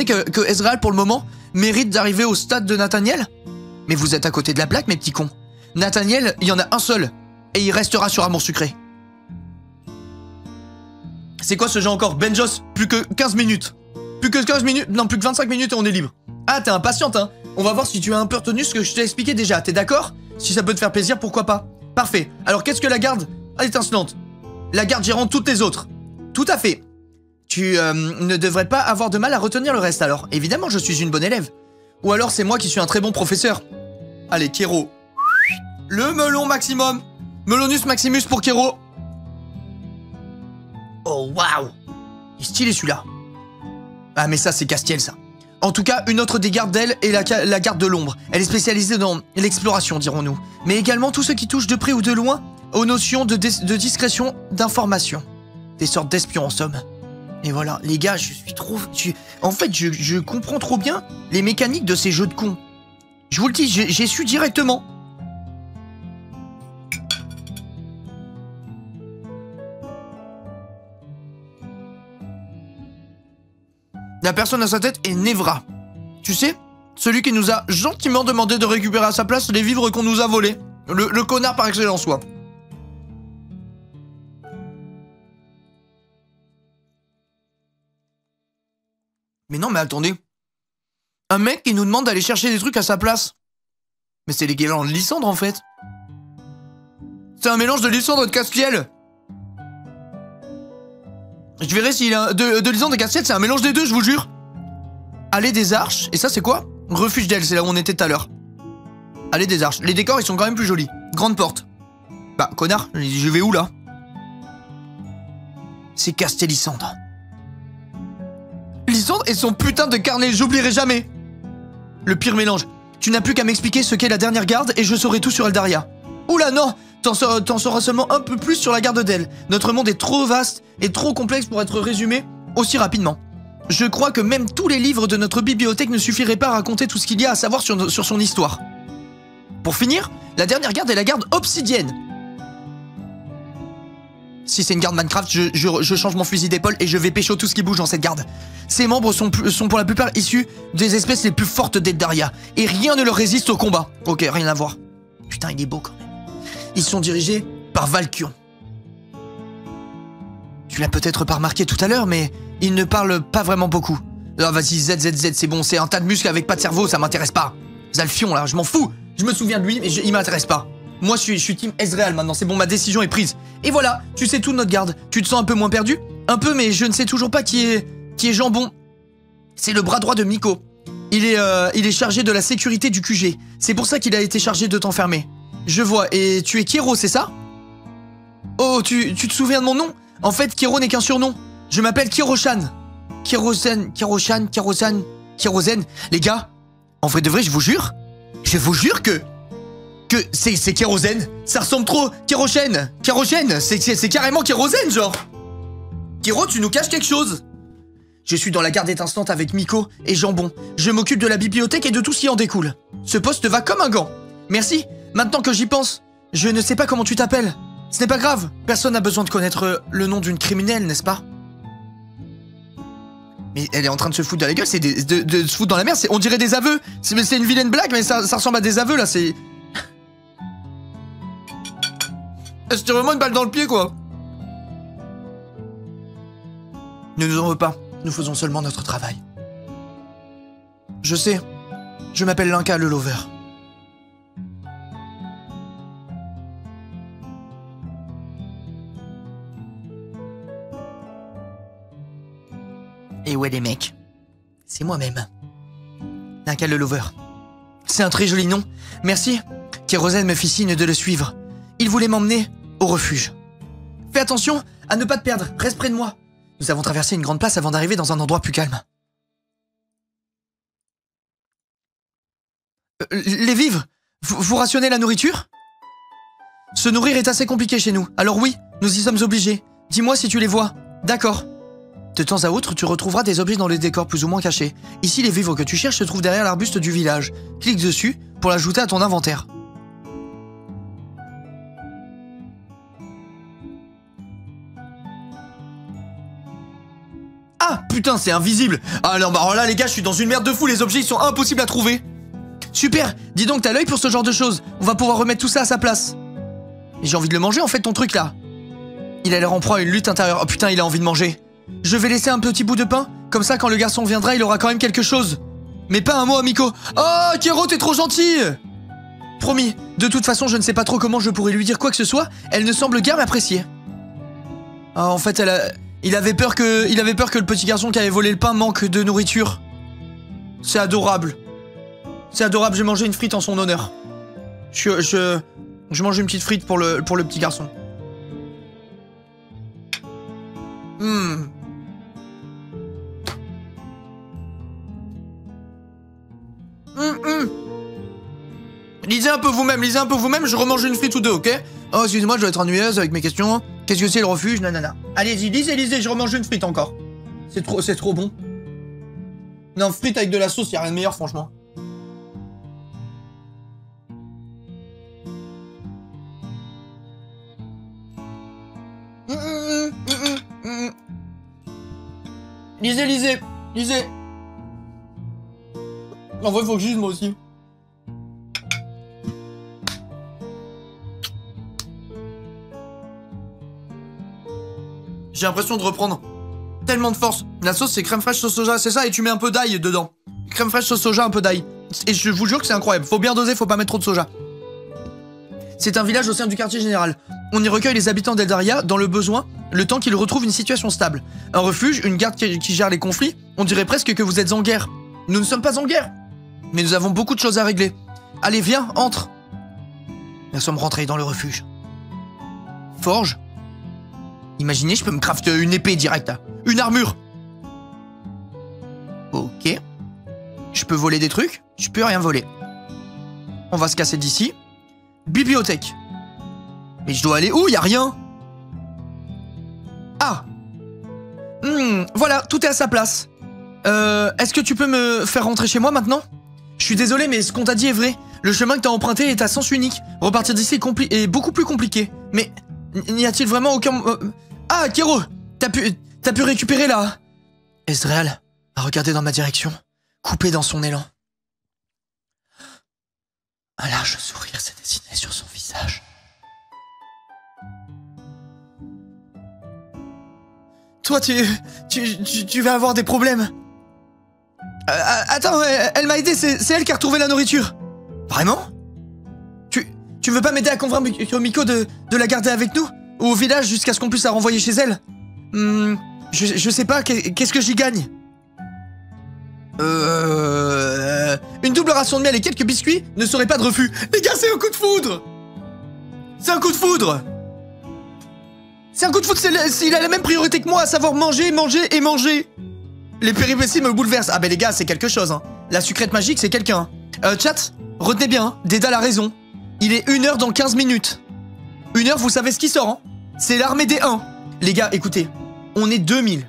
que Ezreal, pour le moment, mérite d'arriver au stade de Nathaniel? Mais vous êtes à côté de la plaque, mes petits cons. Nathaniel, il y en a un seul. Et il restera sur Amour Sucré. C'est quoi ce jeu encore? Benjos, plus que 15 minutes. Plus que 15 minutes, non, plus que 25 minutes et on est libre. Ah, t'es impatiente, hein. On va voir si tu as un peu retenu ce que je t'ai expliqué déjà. T'es d'accord? Si ça peut te faire plaisir, pourquoi pas? Parfait. Alors, qu'est-ce que la garde étincelante? La garde gérant toutes les autres. Tout à fait. Tu ne devrais pas avoir de mal à retenir le reste, alors. Évidemment, je suis une bonne élève. Ou alors, c'est moi qui suis un très bon professeur. Allez, Kero. Le melon maximum. Melonus maximus pour Kero. Oh, waouh. Il est stylé, celui-là. Ah, mais ça, c'est Castiel, ça. En tout cas, une autre des gardes d'elle est la garde de l'ombre. Elle est spécialisée dans l'exploration, dirons-nous. Mais également tout ce qui touche de près ou de loin aux notions de discrétion d'information. Des sortes d'espions, en somme. Et voilà, les gars, je suis trop... En fait, je comprends trop bien les mécaniques de ces jeux de cons. Je vous le dis, j'ai su directement. La personne à sa tête est Nevra. Tu sais, celui qui nous a gentiment demandé de récupérer à sa place les vivres qu'on nous a volés. Le connard par excellence, quoi. Mais non, mais attendez. Un mec qui nous demande d'aller chercher des trucs à sa place. Mais c'est l'équivalent de Lysandre, en fait. C'est un mélange de Lysandre et de Castiel. Je verrai s'il a... De Lysandre et Castiel, c'est un mélange des deux, je vous jure. Allée des Arches. Et ça, c'est quoi? Refuge d'El, c'est là où on était tout à l'heure. Allez, des arches. Les décors, ils sont quand même plus jolis. Grande porte. Bah, connard, je vais où, là? C'est Castélissandre. Lysandre et son putain de carnet, j'oublierai jamais. Le pire mélange. Tu n'as plus qu'à m'expliquer ce qu'est la dernière garde et je saurai tout sur Eldaria. Oula, non! T'en sauras seulement un peu plus sur la garde d'El. Notre monde est trop vaste et trop complexe pour être résumé aussi rapidement. Je crois que même tous les livres de notre bibliothèque ne suffiraient pas à raconter tout ce qu'il y a à savoir sur son histoire. Pour finir, la dernière garde est la garde obsidienne. Si c'est une garde Minecraft, je change mon fusil d'épaule et je vais pécho tout ce qui bouge dans cette garde. Ses membres sont pour la plupart issus des espèces les plus fortes d'Eldaria et rien ne leur résiste au combat. Ok, rien à voir. Putain, il est beau quand même. Ils sont dirigés par Valkion. Tu l'as peut-être pas remarqué tout à l'heure, mais il ne parle pas vraiment beaucoup. Ah, vas-y, ZZZ, c'est bon, c'est un tas de muscles avec pas de cerveau, ça m'intéresse pas. Zalfion, là, je m'en fous. Je me souviens de lui, mais il m'intéresse pas. Moi, je suis team Ezreal maintenant, c'est bon, ma décision est prise. Et voilà, tu sais tout de notre garde. Tu te sens un peu moins perdu? Un peu, mais je ne sais toujours pas qui est Jambon. C'est le bras droit de Miko. Il est chargé de la sécurité du QG. C'est pour ça qu'il a été chargé de t'enfermer. Je vois, et tu es Kero, c'est ça? Oh, tu te souviens de mon nom? En fait, Kero n'est qu'un surnom. Je m'appelle Kiroshan. Kiroshan. Les gars, en vrai de vrai, je vous jure que c'est kérosène. Ça ressemble trop. Kérosène, c'est carrément kérosène, genre. Kero, tu nous caches quelque chose. Je suis dans la garde étincelante avec Miko et Jambon. Je m'occupe de la bibliothèque et de tout ce qui en découle. Ce poste va comme un gant. Merci. Maintenant que j'y pense, je ne sais pas comment tu t'appelles. Ce n'est pas grave. Personne n'a besoin de connaître le nom d'une criminelle, n'est-ce pas? Mais elle est en train de se foutre de la gueule, c'est de se foutre dans la merde, on dirait des aveux. C'est une vilaine blague, mais ça ressemble à des aveux, là, c'est... C'était vraiment une balle dans le pied, quoi. Ne nous en veux pas, nous faisons seulement notre travail. Je sais, je m'appelle Linka le Lover. Et ouais les mecs, c'est moi-même. Linka le Lover. C'est un très joli nom. Merci. Kérosène me fit signe de le suivre. Il voulait m'emmener au refuge. Fais attention à ne pas te perdre, reste près de moi. Nous avons traversé une grande place avant d'arriver dans un endroit plus calme. Les vivres, vous rationnez la nourriture? Se nourrir est assez compliqué chez nous, alors oui, nous y sommes obligés. Dis-moi si tu les vois. D'accord. De temps à autre, tu retrouveras des objets dans les décors plus ou moins cachés. Ici, les vivres que tu cherches se trouvent derrière l'arbuste du village. Clique dessus pour l'ajouter à ton inventaire. Ah, putain, c'est invisible. Ah non, bah alors là, les gars, je suis dans une merde de fou. Les objets, ils sont impossibles à trouver. Super. Dis donc, t'as l'œil pour ce genre de choses. On va pouvoir remettre tout ça à sa place. J'ai envie de le manger, en fait, ton truc, là. Il a l'air en proie à une lutte intérieure. Oh putain, il a envie de manger. Je vais laisser un petit bout de pain. Comme ça, quand le garçon viendra, il aura quand même quelque chose. Mais pas un mot, Miko. Oh, Kero, t'es trop gentil. Promis. De toute façon, je ne sais pas trop comment je pourrais lui dire quoi que ce soit. Elle ne semble guère m'apprécier. Ah, en fait, il avait peur que le petit garçon qui avait volé le pain manque de nourriture. C'est adorable. C'est adorable, j'ai mangé une frite en son honneur. Je mange une petite frite pour le petit garçon. Lisez un peu vous-même, je remange une frite ou deux, ok? Oh, excusez-moi, je dois être ennuyeuse avec mes questions. Qu'est-ce que c'est le refuge? Nanana. Allez-y, lisez, je remange une frite encore. C'est trop bon. Non, frite avec de la sauce, y'a rien de meilleur, franchement. Lisez. En vrai, faut que je lise moi aussi. J'ai l'impression de reprendre tellement de force. La sauce, c'est crème fraîche sauce soja, c'est ça, et tu mets un peu d'ail dedans. Crème fraîche sauce soja, un peu d'ail. Et je vous jure que c'est incroyable. Faut bien doser, faut pas mettre trop de soja. C'est un village au sein du quartier général. On y recueille les habitants d'Eldaria dans le besoin, le temps qu'ils retrouvent une situation stable. Un refuge, une garde qui gère les conflits, on dirait presque que vous êtes en guerre. Nous ne sommes pas en guerre. Mais nous avons beaucoup de choses à régler. Allez, viens, entre. Nous sommes rentrés dans le refuge. Forge. Imaginez, je peux me crafter une épée directe, là. Une armure. Ok. Je peux voler des trucs? Je peux rien voler. On va se casser d'ici. Bibliothèque. Mais je dois aller où? Y a rien. Ah. Voilà, tout est à sa place. Est-ce que tu peux me faire rentrer chez moi maintenant? Je suis désolé, mais ce qu'on t'a dit est vrai. Le chemin que t'as emprunté est à sens unique. Repartir d'ici est beaucoup plus compliqué. Mais n'y a-t-il vraiment aucun... Ah, Kero, t'as pu récupérer là. Ezreal a regardé dans ma direction, coupé dans son élan. Un large sourire s'est dessiné sur son visage. Toi, tu vas avoir des problèmes. Attends, elle m'a aidé, c'est elle qui a retrouvé la nourriture. Vraiment? Tu veux pas m'aider à convaincre Miko de la garder avec nous? Ou au village jusqu'à ce qu'on puisse la renvoyer chez elle? Je sais pas, qu'est-ce que j'y gagne? Une double ration de miel et quelques biscuits ne seraient pas de refus. Les gars, c'est un coup de foudre! C'est un coup de foudre! C'est un coup de foudre, il a la même priorité que moi, à savoir manger, manger et manger. Les péripéties me bouleversent. Ah ben les gars, c'est quelque chose, hein. La sucrète magique, c'est quelqu'un. Chat, retenez bien, hein, Dédale a raison. Il est 1h dans 15 minutes. 1h, vous savez ce qui sort, hein? C'est l'armée des 1. Les gars, écoutez, on est 2000.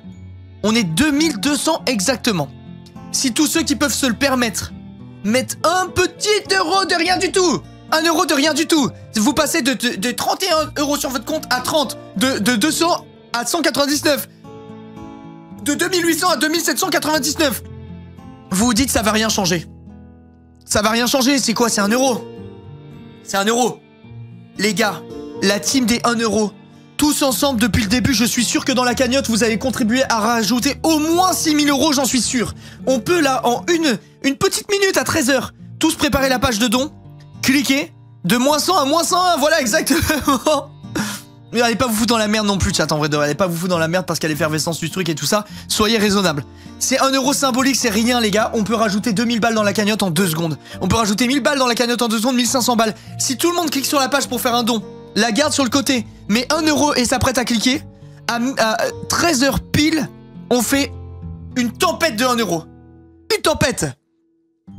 On est 2200 exactement. Si tous ceux qui peuvent se le permettre mettent un petit euro de rien du tout, 1 euro de rien du tout, vous passez de 31 euros sur votre compte à 30, de 200 à 199, de 2800 à 2799. Vous vous dites ça va rien changer. Ça va rien changer, c'est quoi? C'est 1 euro. C'est 1 euro. Les gars, la team des 1 euro, tous ensemble depuis le début, je suis sûr que dans la cagnotte, vous avez contribué à rajouter au moins 6000 euros, j'en suis sûr. On peut là, en une petite minute à 13h, tous préparer la page de dons, cliquez, de moins 100 à moins 101, voilà exactement. Mais allez pas vous foutre dans la merde non plus, chat, en vrai de vrai, allez pas vous foutre dans la merde parce qu'il y a l'effervescence du truc et tout ça, soyez raisonnables. C'est 1 euro symbolique, c'est rien les gars, on peut rajouter 2000 balles dans la cagnotte en 2 secondes. On peut rajouter 1000 balles dans la cagnotte en 2 secondes, 1500 balles. Si tout le monde clique sur la page pour faire un don, la garde sur le côté, met 1 euro et s'apprête à cliquer, à 13h pile, on fait une tempête de 1 euro. Une tempête.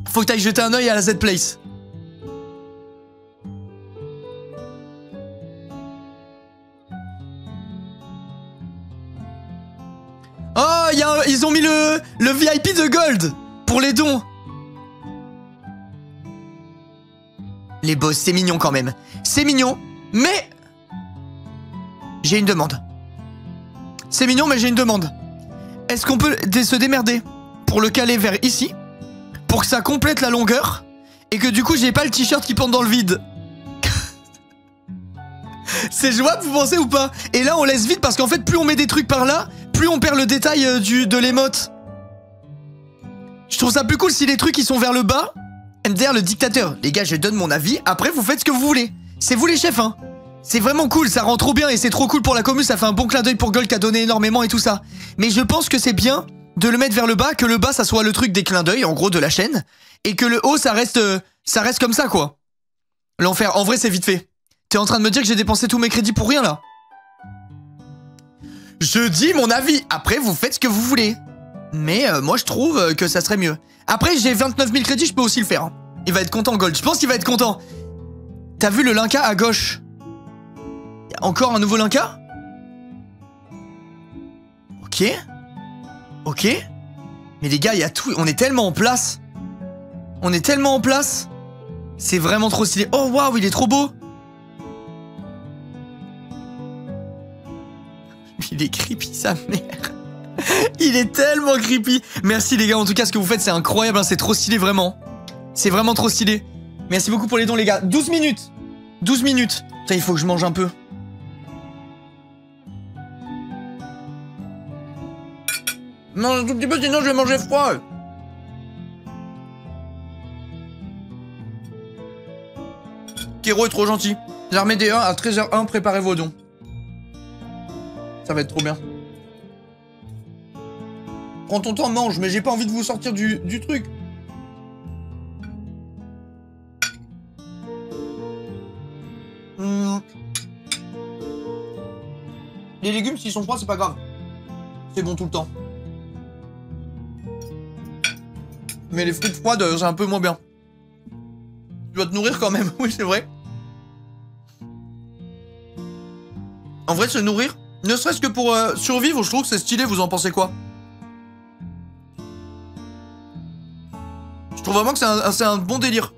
Faut que t'ailles jeter un oeil à la Z-Place. Oh, ils ont mis le VIP de Gold pour les dons. Les boss, c'est mignon quand même. C'est mignon, mais... J'ai une demande. C'est mignon, mais j'ai une demande. Est-ce qu'on peut se démerder pour le caler vers ici, pour que ça complète la longueur, et que du coup, j'ai pas le t-shirt qui pend dans le vide? C'est jouable, vous pensez ou pas? Et là, on laisse vide parce qu'en fait, plus on met des trucs par là, plus on perd le détail de l'émote. Je trouve ça plus cool si les trucs ils sont vers le bas. MDR le dictateur. Les gars, je donne mon avis. Après, vous faites ce que vous voulez. C'est vous les chefs, hein. C'est vraiment cool, ça rend trop bien et c'est trop cool pour la commu. Ça fait un bon clin d'œil pour Gold qui a donné énormément et tout ça. Mais je pense que c'est bien de le mettre vers le bas, que le bas ça soit le truc des clins d'œil, en gros, de la chaîne. Et que le haut, ça reste comme ça, quoi. L'enfer, en vrai, c'est vite fait. T'es en train de me dire que j'ai dépensé tous mes crédits pour rien, là? Je dis mon avis. Après, vous faites ce que vous voulez. Mais moi, je trouve que ça serait mieux. Après, j'ai 29 000 crédits, je peux aussi le faire. Hein. Il va être content, Gold. Je pense qu'il va être content. T'as vu le Linka à gauche? Y'a encore un nouveau Linka? Ok. Ok. Mais les gars, il y a tout. On est tellement en place. On est tellement en place. C'est vraiment trop stylé. Oh, waouh, il est trop beau. Il est creepy, sa mère. Il est tellement creepy. Merci les gars, en tout cas ce que vous faites c'est incroyable, hein. C'est trop stylé vraiment. C'est vraiment trop stylé. Merci beaucoup pour les dons les gars. 12 minutes. 12 minutes. Putain, il faut que je mange un peu. Mange un tout petit peu sinon je vais manger froid. Kero est trop gentil. L'armée des 1 à 13h01, préparez vos dons. Ça va être trop bien. Prends ton temps, mange, mais j'ai pas envie de vous sortir du truc. Les légumes, s'ils sont froids, c'est pas grave. C'est bon tout le temps. Mais les frites froides, c'est un peu moins bien. Tu dois te nourrir quand même, oui, c'est vrai. En vrai, se nourrir, ne serait-ce que pour survivre, je trouve que c'est stylé, vous en pensez quoi? Je trouve vraiment que c'est un bon délire.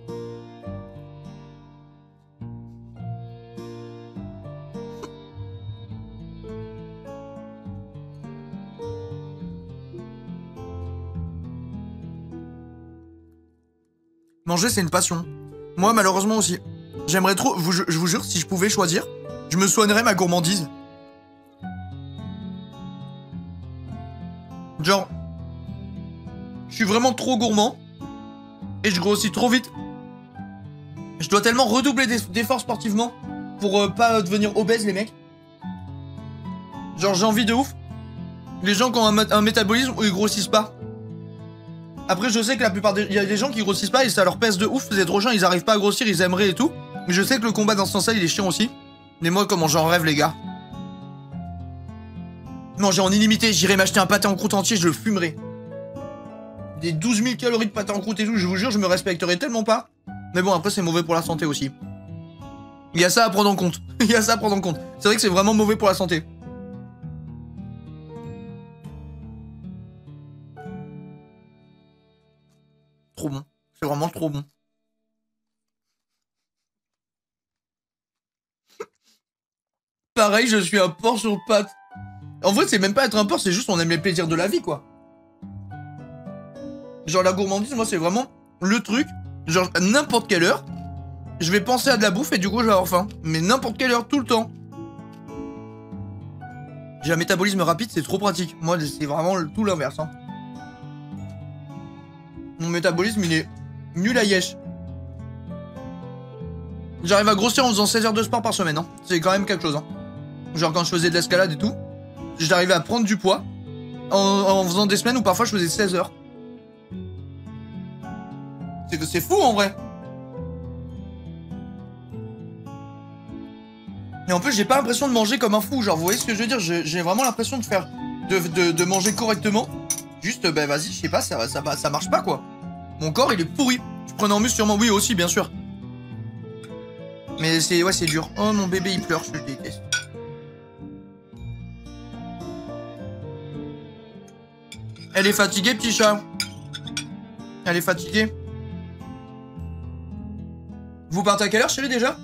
Manger, c'est une passion. Moi, malheureusement aussi. J'aimerais trop, je vous jure, si je pouvais choisir, je me soignerais ma gourmandise. Genre, je suis vraiment trop gourmand et je grossis trop vite. Je dois tellement redoubler d'efforts sportivement pour pas devenir obèse, les mecs. Genre, j'ai envie de ouf. Les gens qui ont un métabolisme où ils grossissent pas. Après, je sais que la plupart des... Il y a des gens qui grossissent pas et ça leur pèse de ouf. C'est trop chiant, ils arrivent pas à grossir, ils aimeraient et tout. Mais je sais que le combat dans ce sens-là, il est chiant aussi. Mais moi, comment j'en rêve, les gars. Manger en illimité, j'irai m'acheter un pâté en croûte entier, je le fumerai. Des 12 000 calories de pâté en croûte et tout, je vous jure, je me respecterai tellement pas. Mais bon, après, c'est mauvais pour la santé aussi. Il y a ça à prendre en compte. Il y a ça à prendre en compte. C'est vrai que c'est vraiment mauvais pour la santé. Trop bon. C'est vraiment trop bon. Pareil, je suis un porc sur pattes. En vrai, c'est même pas être un porc, c'est juste on aime les plaisirs de la vie, quoi. Genre, la gourmandise, moi, c'est vraiment le truc. Genre, à n'importe quelle heure, je vais penser à de la bouffe et du coup, je vais avoir faim. Mais n'importe quelle heure, tout le temps. J'ai un métabolisme rapide, c'est trop pratique. Moi, c'est vraiment tout l'inverse, hein. Mon métabolisme, il est nul à yesh. J'arrive à grossir en faisant 16 heures de sport par semaine, hein. C'est quand même quelque chose, hein. Genre quand je faisais de l'escalade et tout, j'arrivais à prendre du poids en faisant des semaines où parfois je faisais 16 heures. C'est fou en vrai. Et en plus, j'ai pas l'impression de manger comme un fou. Genre, vous voyez ce que je veux dire? J'ai vraiment l'impression de faire... De manger correctement. Juste, bah vas-y, je sais pas, ça marche pas, quoi. Mon corps, il est pourri. Je prenais en muscle sûrement. Oui, aussi, bien sûr. Mais c'est... Ouais, c'est dur. Oh, mon bébé, il pleure, je le déteste. Elle est fatiguée, petit chat. Elle est fatiguée. Vous partez à quelle heure, chérie, déjà?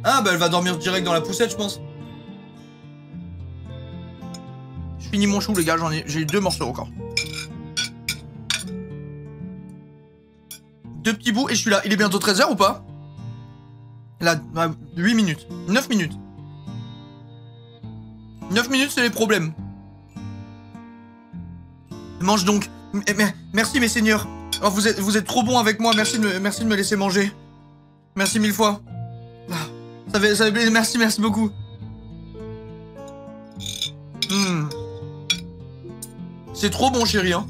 Ah, bah elle va dormir direct dans la poussette, je pense. Je finis mon chou, les gars, j'ai eu 2 morceaux encore. 2 petits bouts et je suis là. Il est bientôt 13 h ou pas? Là, 8 minutes. 9 minutes. 9 minutes, c'est les problèmes. Mange donc. Merci, mes seigneurs. Oh, vous êtes trop bons avec moi. Merci de me laisser manger. Merci 1000 fois. Merci beaucoup. C'est trop bon, chérie, hein.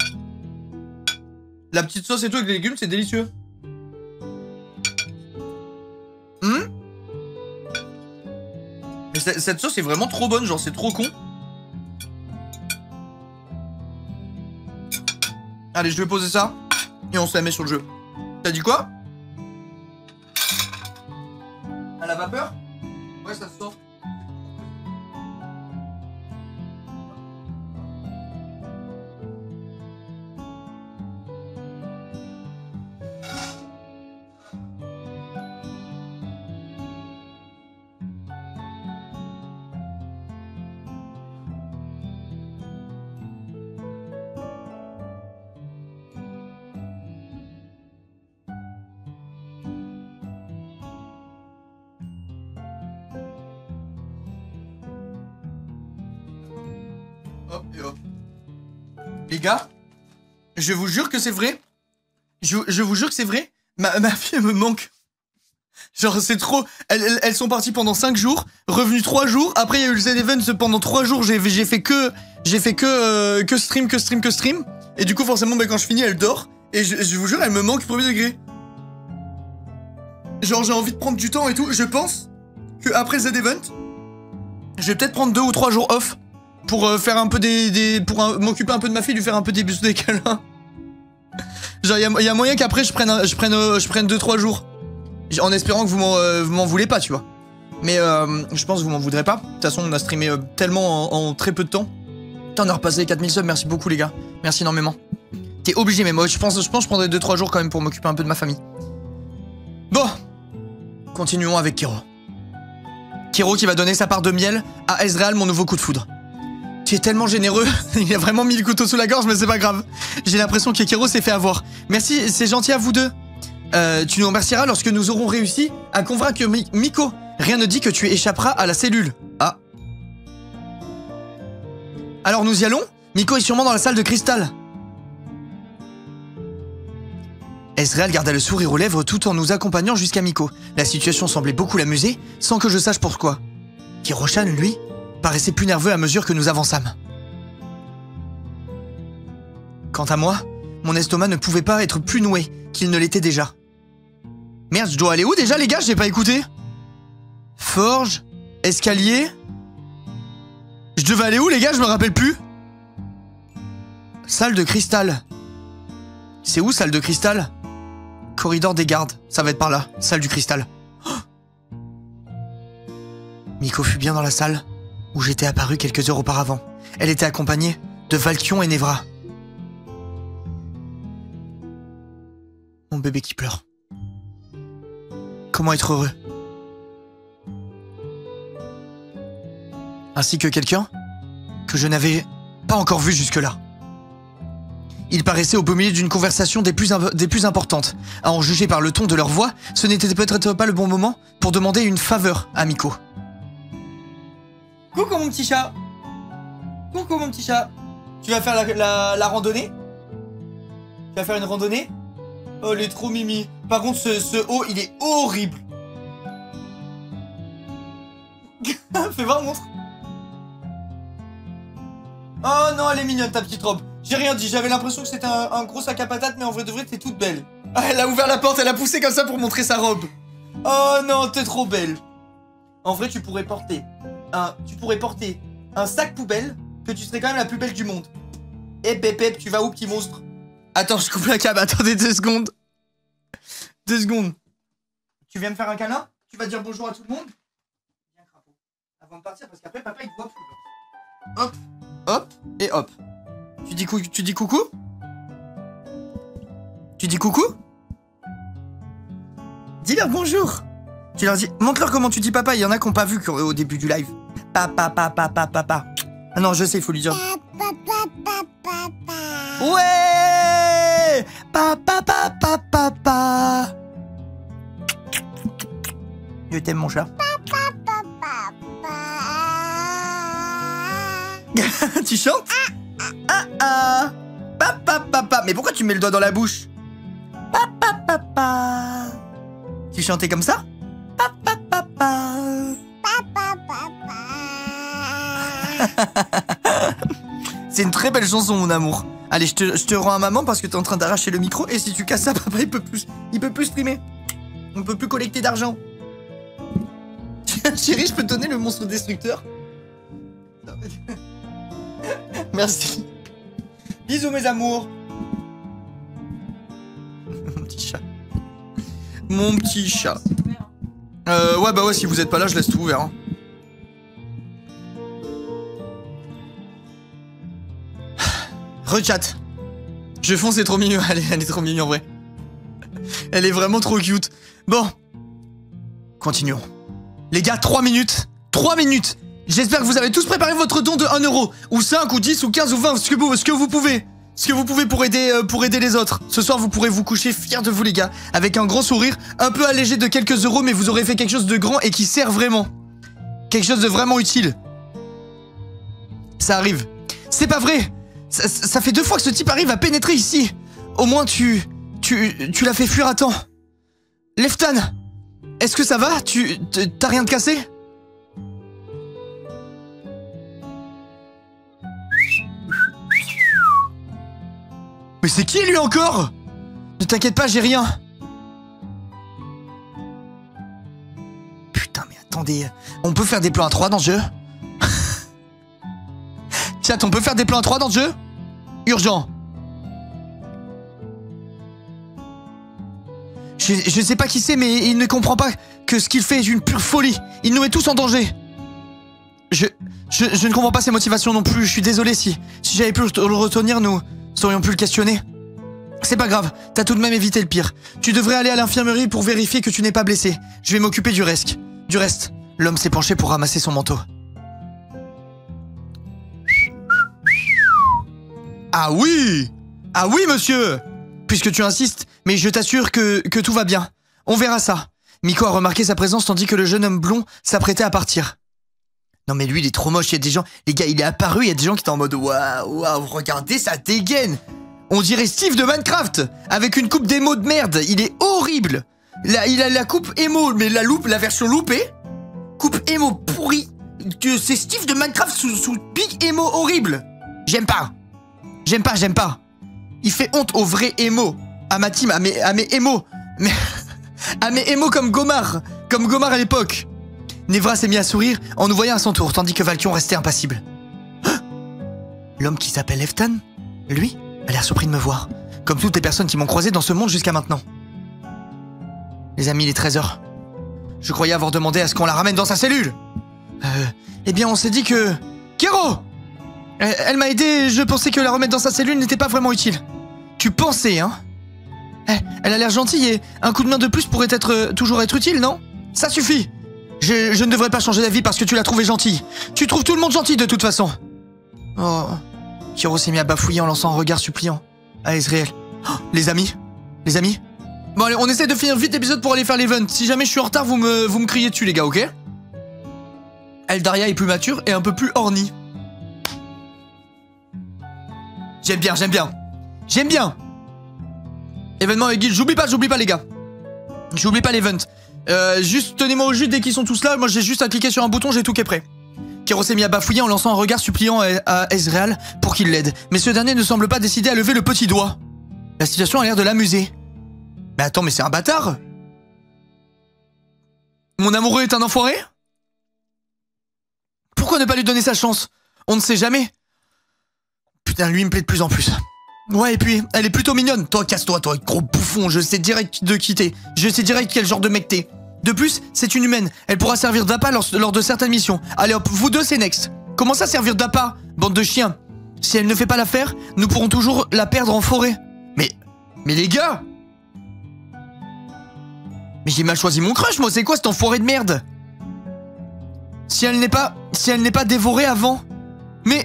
La petite sauce et tout avec les légumes, c'est délicieux. Mais cette sauce est vraiment trop bonne, genre c'est trop con. Allez, je vais poser ça et on se la met sur le jeu. T'as dit quoi? À la vapeur? Ouais, ça se sort. Hop et hop. Les gars, je vous jure que c'est vrai. Je vous jure que c'est vrai. Ma fille, elle me manque. Genre, c'est trop... Elles sont parties pendant 5 jours, revenues 3 jours. Après, il y a eu le Z-Event pendant 3 jours. J'ai fait que stream. Et du coup, forcément, bah, quand je finis, elle dort. Et je vous jure, elle me manque premier degré. Genre, j'ai envie de prendre du temps et tout. Je pense que après Z Event, je vais peut-être prendre 2 ou 3 jours off pour faire un peu pour m'occuper un peu de ma fille, lui faire un peu des bisous, des câlins. Genre, y a moyen qu'après je prenne 2-3 jours. En espérant que vous m'en voulez pas, tu vois. Mais je pense que vous m'en voudrez pas. De toute façon, on a streamé tellement en très peu de temps. Putain, on a repassé 4000 subs, merci beaucoup les gars. Merci énormément. T'es obligé, mais moi je pense que je prendrai 2-3 jours quand même pour m'occuper un peu de ma famille. Bon. Continuons avec Kero. Kero qui va donner sa part de miel à Ezreal, mon nouveau coup de foudre. Tu es tellement généreux, il a vraiment mis le couteau sous la gorge, mais c'est pas grave. J'ai l'impression que Kero s'est fait avoir. Merci, c'est gentil à vous deux. Tu nous remercieras lorsque nous aurons réussi à convaincre Miko. Rien ne dit que tu échapperas à la cellule. Ah. Alors nous y allons? Miko est sûrement dans la salle de cristal. Ezreal garda le sourire aux lèvres tout en nous accompagnant jusqu'à Miko. La situation semblait beaucoup l'amuser, sans que je sache pourquoi. Kiro-chan, lui, paraissait plus nerveux à mesure que nous avançâmes. Quant à moi, mon estomac ne pouvait pas être plus noué qu'il ne l'était déjà. Merde, je dois aller où déjà les gars? J'ai pas écouté. Forge, escalier. Je devais aller où les gars? Je me rappelle plus. Salle de cristal. C'est où salle de cristal? Corridor des gardes, ça va être par là. Salle du cristal. Oh, Miko fut bien dans la salle où j'étais apparu quelques heures auparavant. Elle était accompagnée de Valkion et Nevra. Mon bébé qui pleure. Comment être heureux? Ainsi que quelqu'un que je n'avais pas encore vu jusque-là. Ils paraissaient au beau milieu d'une conversation des plus importantes. À en juger par le ton de leur voix, ce n'était peut-être pas le bon moment pour demander une faveur à Miko. Coucou mon petit chat. Coucou mon petit chat. Tu vas faire la randonnée? Tu vas faire une randonnée? Oh, elle est trop mimi. Par contre, ce haut, il est horrible. Fais voir, montre. Oh non, elle est mignonne ta petite robe. J'ai rien dit, j'avais l'impression que c'était un gros sac à patates, mais en vrai de vrai, t'es toute belle. Ah, elle a ouvert la porte, elle a poussé comme ça pour montrer sa robe. Oh non, t'es trop belle. En vrai, tu pourrais porter un sac poubelle, que tu serais quand même la plus belle du monde. Eh Pépé, tu vas où, petit monstre? Attends, je coupe la cam, attendez 2 secondes. 2 secondes. Tu viens me faire un câlin? Tu vas dire bonjour à tout le monde? Viens, crapaud. Avant de partir, parce qu'après, papa, il te voit plus. Hop, hop, et hop. Tu dis coucou? Tu dis coucou? Dis-leur bonjour. Tu leur dis... Montre-leur comment tu dis papa, il y en a qui n'ont pas vu au début du live. Papa. Ah non, je sais, il faut lui dire... Ouais. Papa. Je t'aime mon chat. Tu chantes? Papa. Mais pourquoi tu mets le doigt dans la bouche? Papa. Tu chantais comme ça? Papa. C'est une très belle chanson, mon amour. Allez, je te rends à maman parce que t'es en train d'arracher le micro et si tu casses ça, papa, il peut plus streamer. On peut plus collecter d'argent. Chérie, je peux te donner le monstre destructeur? Merci. Bisous mes amours. Mon petit chat. Mon petit chat. Ouais bah ouais, si vous êtes pas là, je laisse tout ouvert. Hein. Rechat. Je fonce, c'est trop mignon. Elle est trop mignonne en vrai. Elle est vraiment trop cute. Bon. Continuons. Les gars, 3 minutes. 3 minutes. J'espère que vous avez tous préparé votre don de 1 euro. Ou 5, ou 10, ou 15, ou 20. Ce que vous pouvez. Ce que vous pouvez pour aider les autres. Ce soir, vous pourrez vous coucher fiers de vous, les gars. Avec un grand sourire. Un peu allégé de quelques euros, mais vous aurez fait quelque chose de grand et qui sert vraiment. Quelque chose de vraiment utile. Ça arrive. C'est pas vrai. Ça fait 2 fois que ce type arrive à pénétrer ici. Au moins, tu l'as fait fuir à temps. Leftan, est-ce que ça va? T'as rien de cassé? Mais c'est qui lui encore? Ne t'inquiète pas, j'ai rien. Putain, mais attendez. On peut faire des plans à 3 dans ce jeu? Chat, on peut faire des plans à 3 dans ce jeu? Urgent. Je sais pas qui c'est, mais il ne comprend pas que ce qu'il fait est une pure folie. Il nous met tous en danger. Je ne comprends pas ses motivations non plus. Je suis désolé si j'avais pu le retenir, nous aurions pu le questionner. C'est pas grave, t'as tout de même évité le pire. Tu devrais aller à l'infirmerie pour vérifier que tu n'es pas blessé. Je vais m'occuper du reste. L'homme s'est penché pour ramasser son manteau. Ah oui, monsieur. Puisque tu insistes, mais je t'assure que tout va bien. On verra ça. Miko a remarqué sa présence tandis que le jeune homme blond s'apprêtait à partir. Non mais lui il est trop moche, il y a des gens... Les gars, il est apparu, il y a des gens qui étaient en mode waouh, regardez sa dégaine. On dirait Steve de Minecraft, avec une coupe d'émo de merde, il est horrible. Là, il a la coupe émo, mais la version loupée. Coupe émo pourrie. C'est Steve de Minecraft sous big émo horrible. J'aime pas. Il fait honte aux vrais émo. À ma team, à mes émo. À mes émo comme Gomar à l'époque. Nevra s'est mis à sourire en nous voyant à son tour, tandis que Valkion restait impassible. L'homme qui s'appelle Eftan, lui, a l'air surpris de me voir, comme toutes les personnes qui m'ont croisé dans ce monde jusqu'à maintenant. Les amis, il est 13h. Je croyais avoir demandé à ce qu'on la ramène dans sa cellule. Eh bien, on s'est dit que... Kéro! Elle m'a aidé, je pensais que la remettre dans sa cellule n'était pas vraiment utile. Tu pensais, hein? Elle a l'air gentille et un coup de main de plus pourrait toujours être utile, non? Ça suffit! Je ne devrais pas changer d'avis parce que tu l'as trouvée gentille. Tu trouves tout le monde gentil de toute façon. Oh... Kéro s'est mis à bafouiller en lançant un regard suppliant à Ezreal. Oh, les amis? Bon allez, on essaie de finir vite l'épisode pour aller faire l'event. Si jamais je suis en retard, vous me criez dessus les gars, ok? Eldaria est plus mature et un peu plus horny. J'aime bien. Événement avec Guild, j'oublie pas les gars. J'oublie pas l'event. Juste tenez-moi au jus dès qu'ils sont tous là. Moi j'ai juste à cliquer sur un bouton, j'ai tout qui est prêt. Kéro s'est mis à bafouiller en lançant un regard suppliant à Ezreal pour qu'il l'aide. Mais ce dernier ne semble pas décidé à lever le petit doigt. La situation a l'air de l'amuser. Mais attends, mais c'est un bâtard? Mon amoureux est un enfoiré? Pourquoi ne pas lui donner sa chance? On ne sait jamais. Putain, lui il me plaît de plus en plus. Ouais, et puis, elle est plutôt mignonne. Toi, casse-toi, toi, gros bouffon, je sais direct de quitter. Je sais direct quel genre de mec t'es. De plus, c'est une humaine. Elle pourra servir d'appât lors de certaines missions. Allez hop, vous deux, c'est next. Comment ça servir d'appât, bande de chiens? Si elle ne fait pas l'affaire, nous pourrons toujours la perdre en forêt. Mais les gars! Mais j'ai mal choisi mon crush, moi, c'est quoi cet enfoiré de merde? Si elle n'est pas dévorée avant. Bah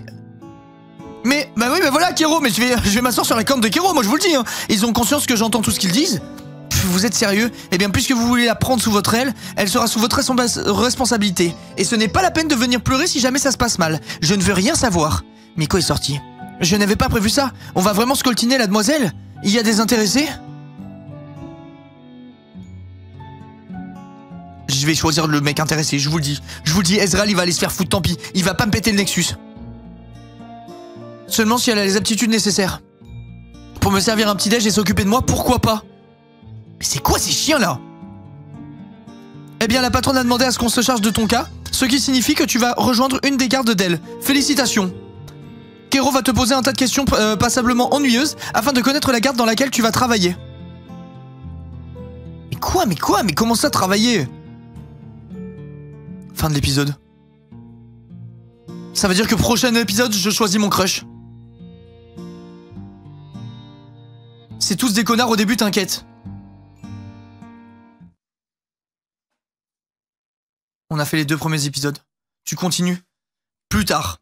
oui, mais voilà, Kéro, mais je vais m'asseoir sur la corne de Kéro, moi je vous le dis, hein. Ils ont conscience que j'entends tout ce qu'ils disent. Vous êtes sérieux? Eh bien, puisque vous voulez la prendre sous votre aile, elle sera sous votre responsabilité. Et ce n'est pas la peine de venir pleurer si jamais ça se passe mal. Je ne veux rien savoir. Miko est sorti. Je n'avais pas prévu ça. On va vraiment scoltiner la demoiselle? Il y a des intéressés? Je vais choisir le mec intéressé, je vous le dis. Je vous le dis, Ezreal, il va aller se faire foutre, tant pis. Il va pas me péter le Nexus. Seulement si elle a les aptitudes nécessaires. Pour me servir un petit déj et s'occuper de moi, pourquoi pas? Mais c'est quoi ces chiens là? Eh bien la patronne a demandé à ce qu'on se charge de ton cas, ce qui signifie que tu vas rejoindre une des gardes d'elle. Félicitations. Kéro va te poser un tas de questions passablement ennuyeuses afin de connaître la garde dans laquelle tu vas travailler. Mais comment ça travailler? Fin de l'épisode. Ça veut dire que prochain épisode, je choisis mon crush. C'est tous des connards au début, t'inquiète. On a fait les 2 premiers épisodes. Tu continues plus tard.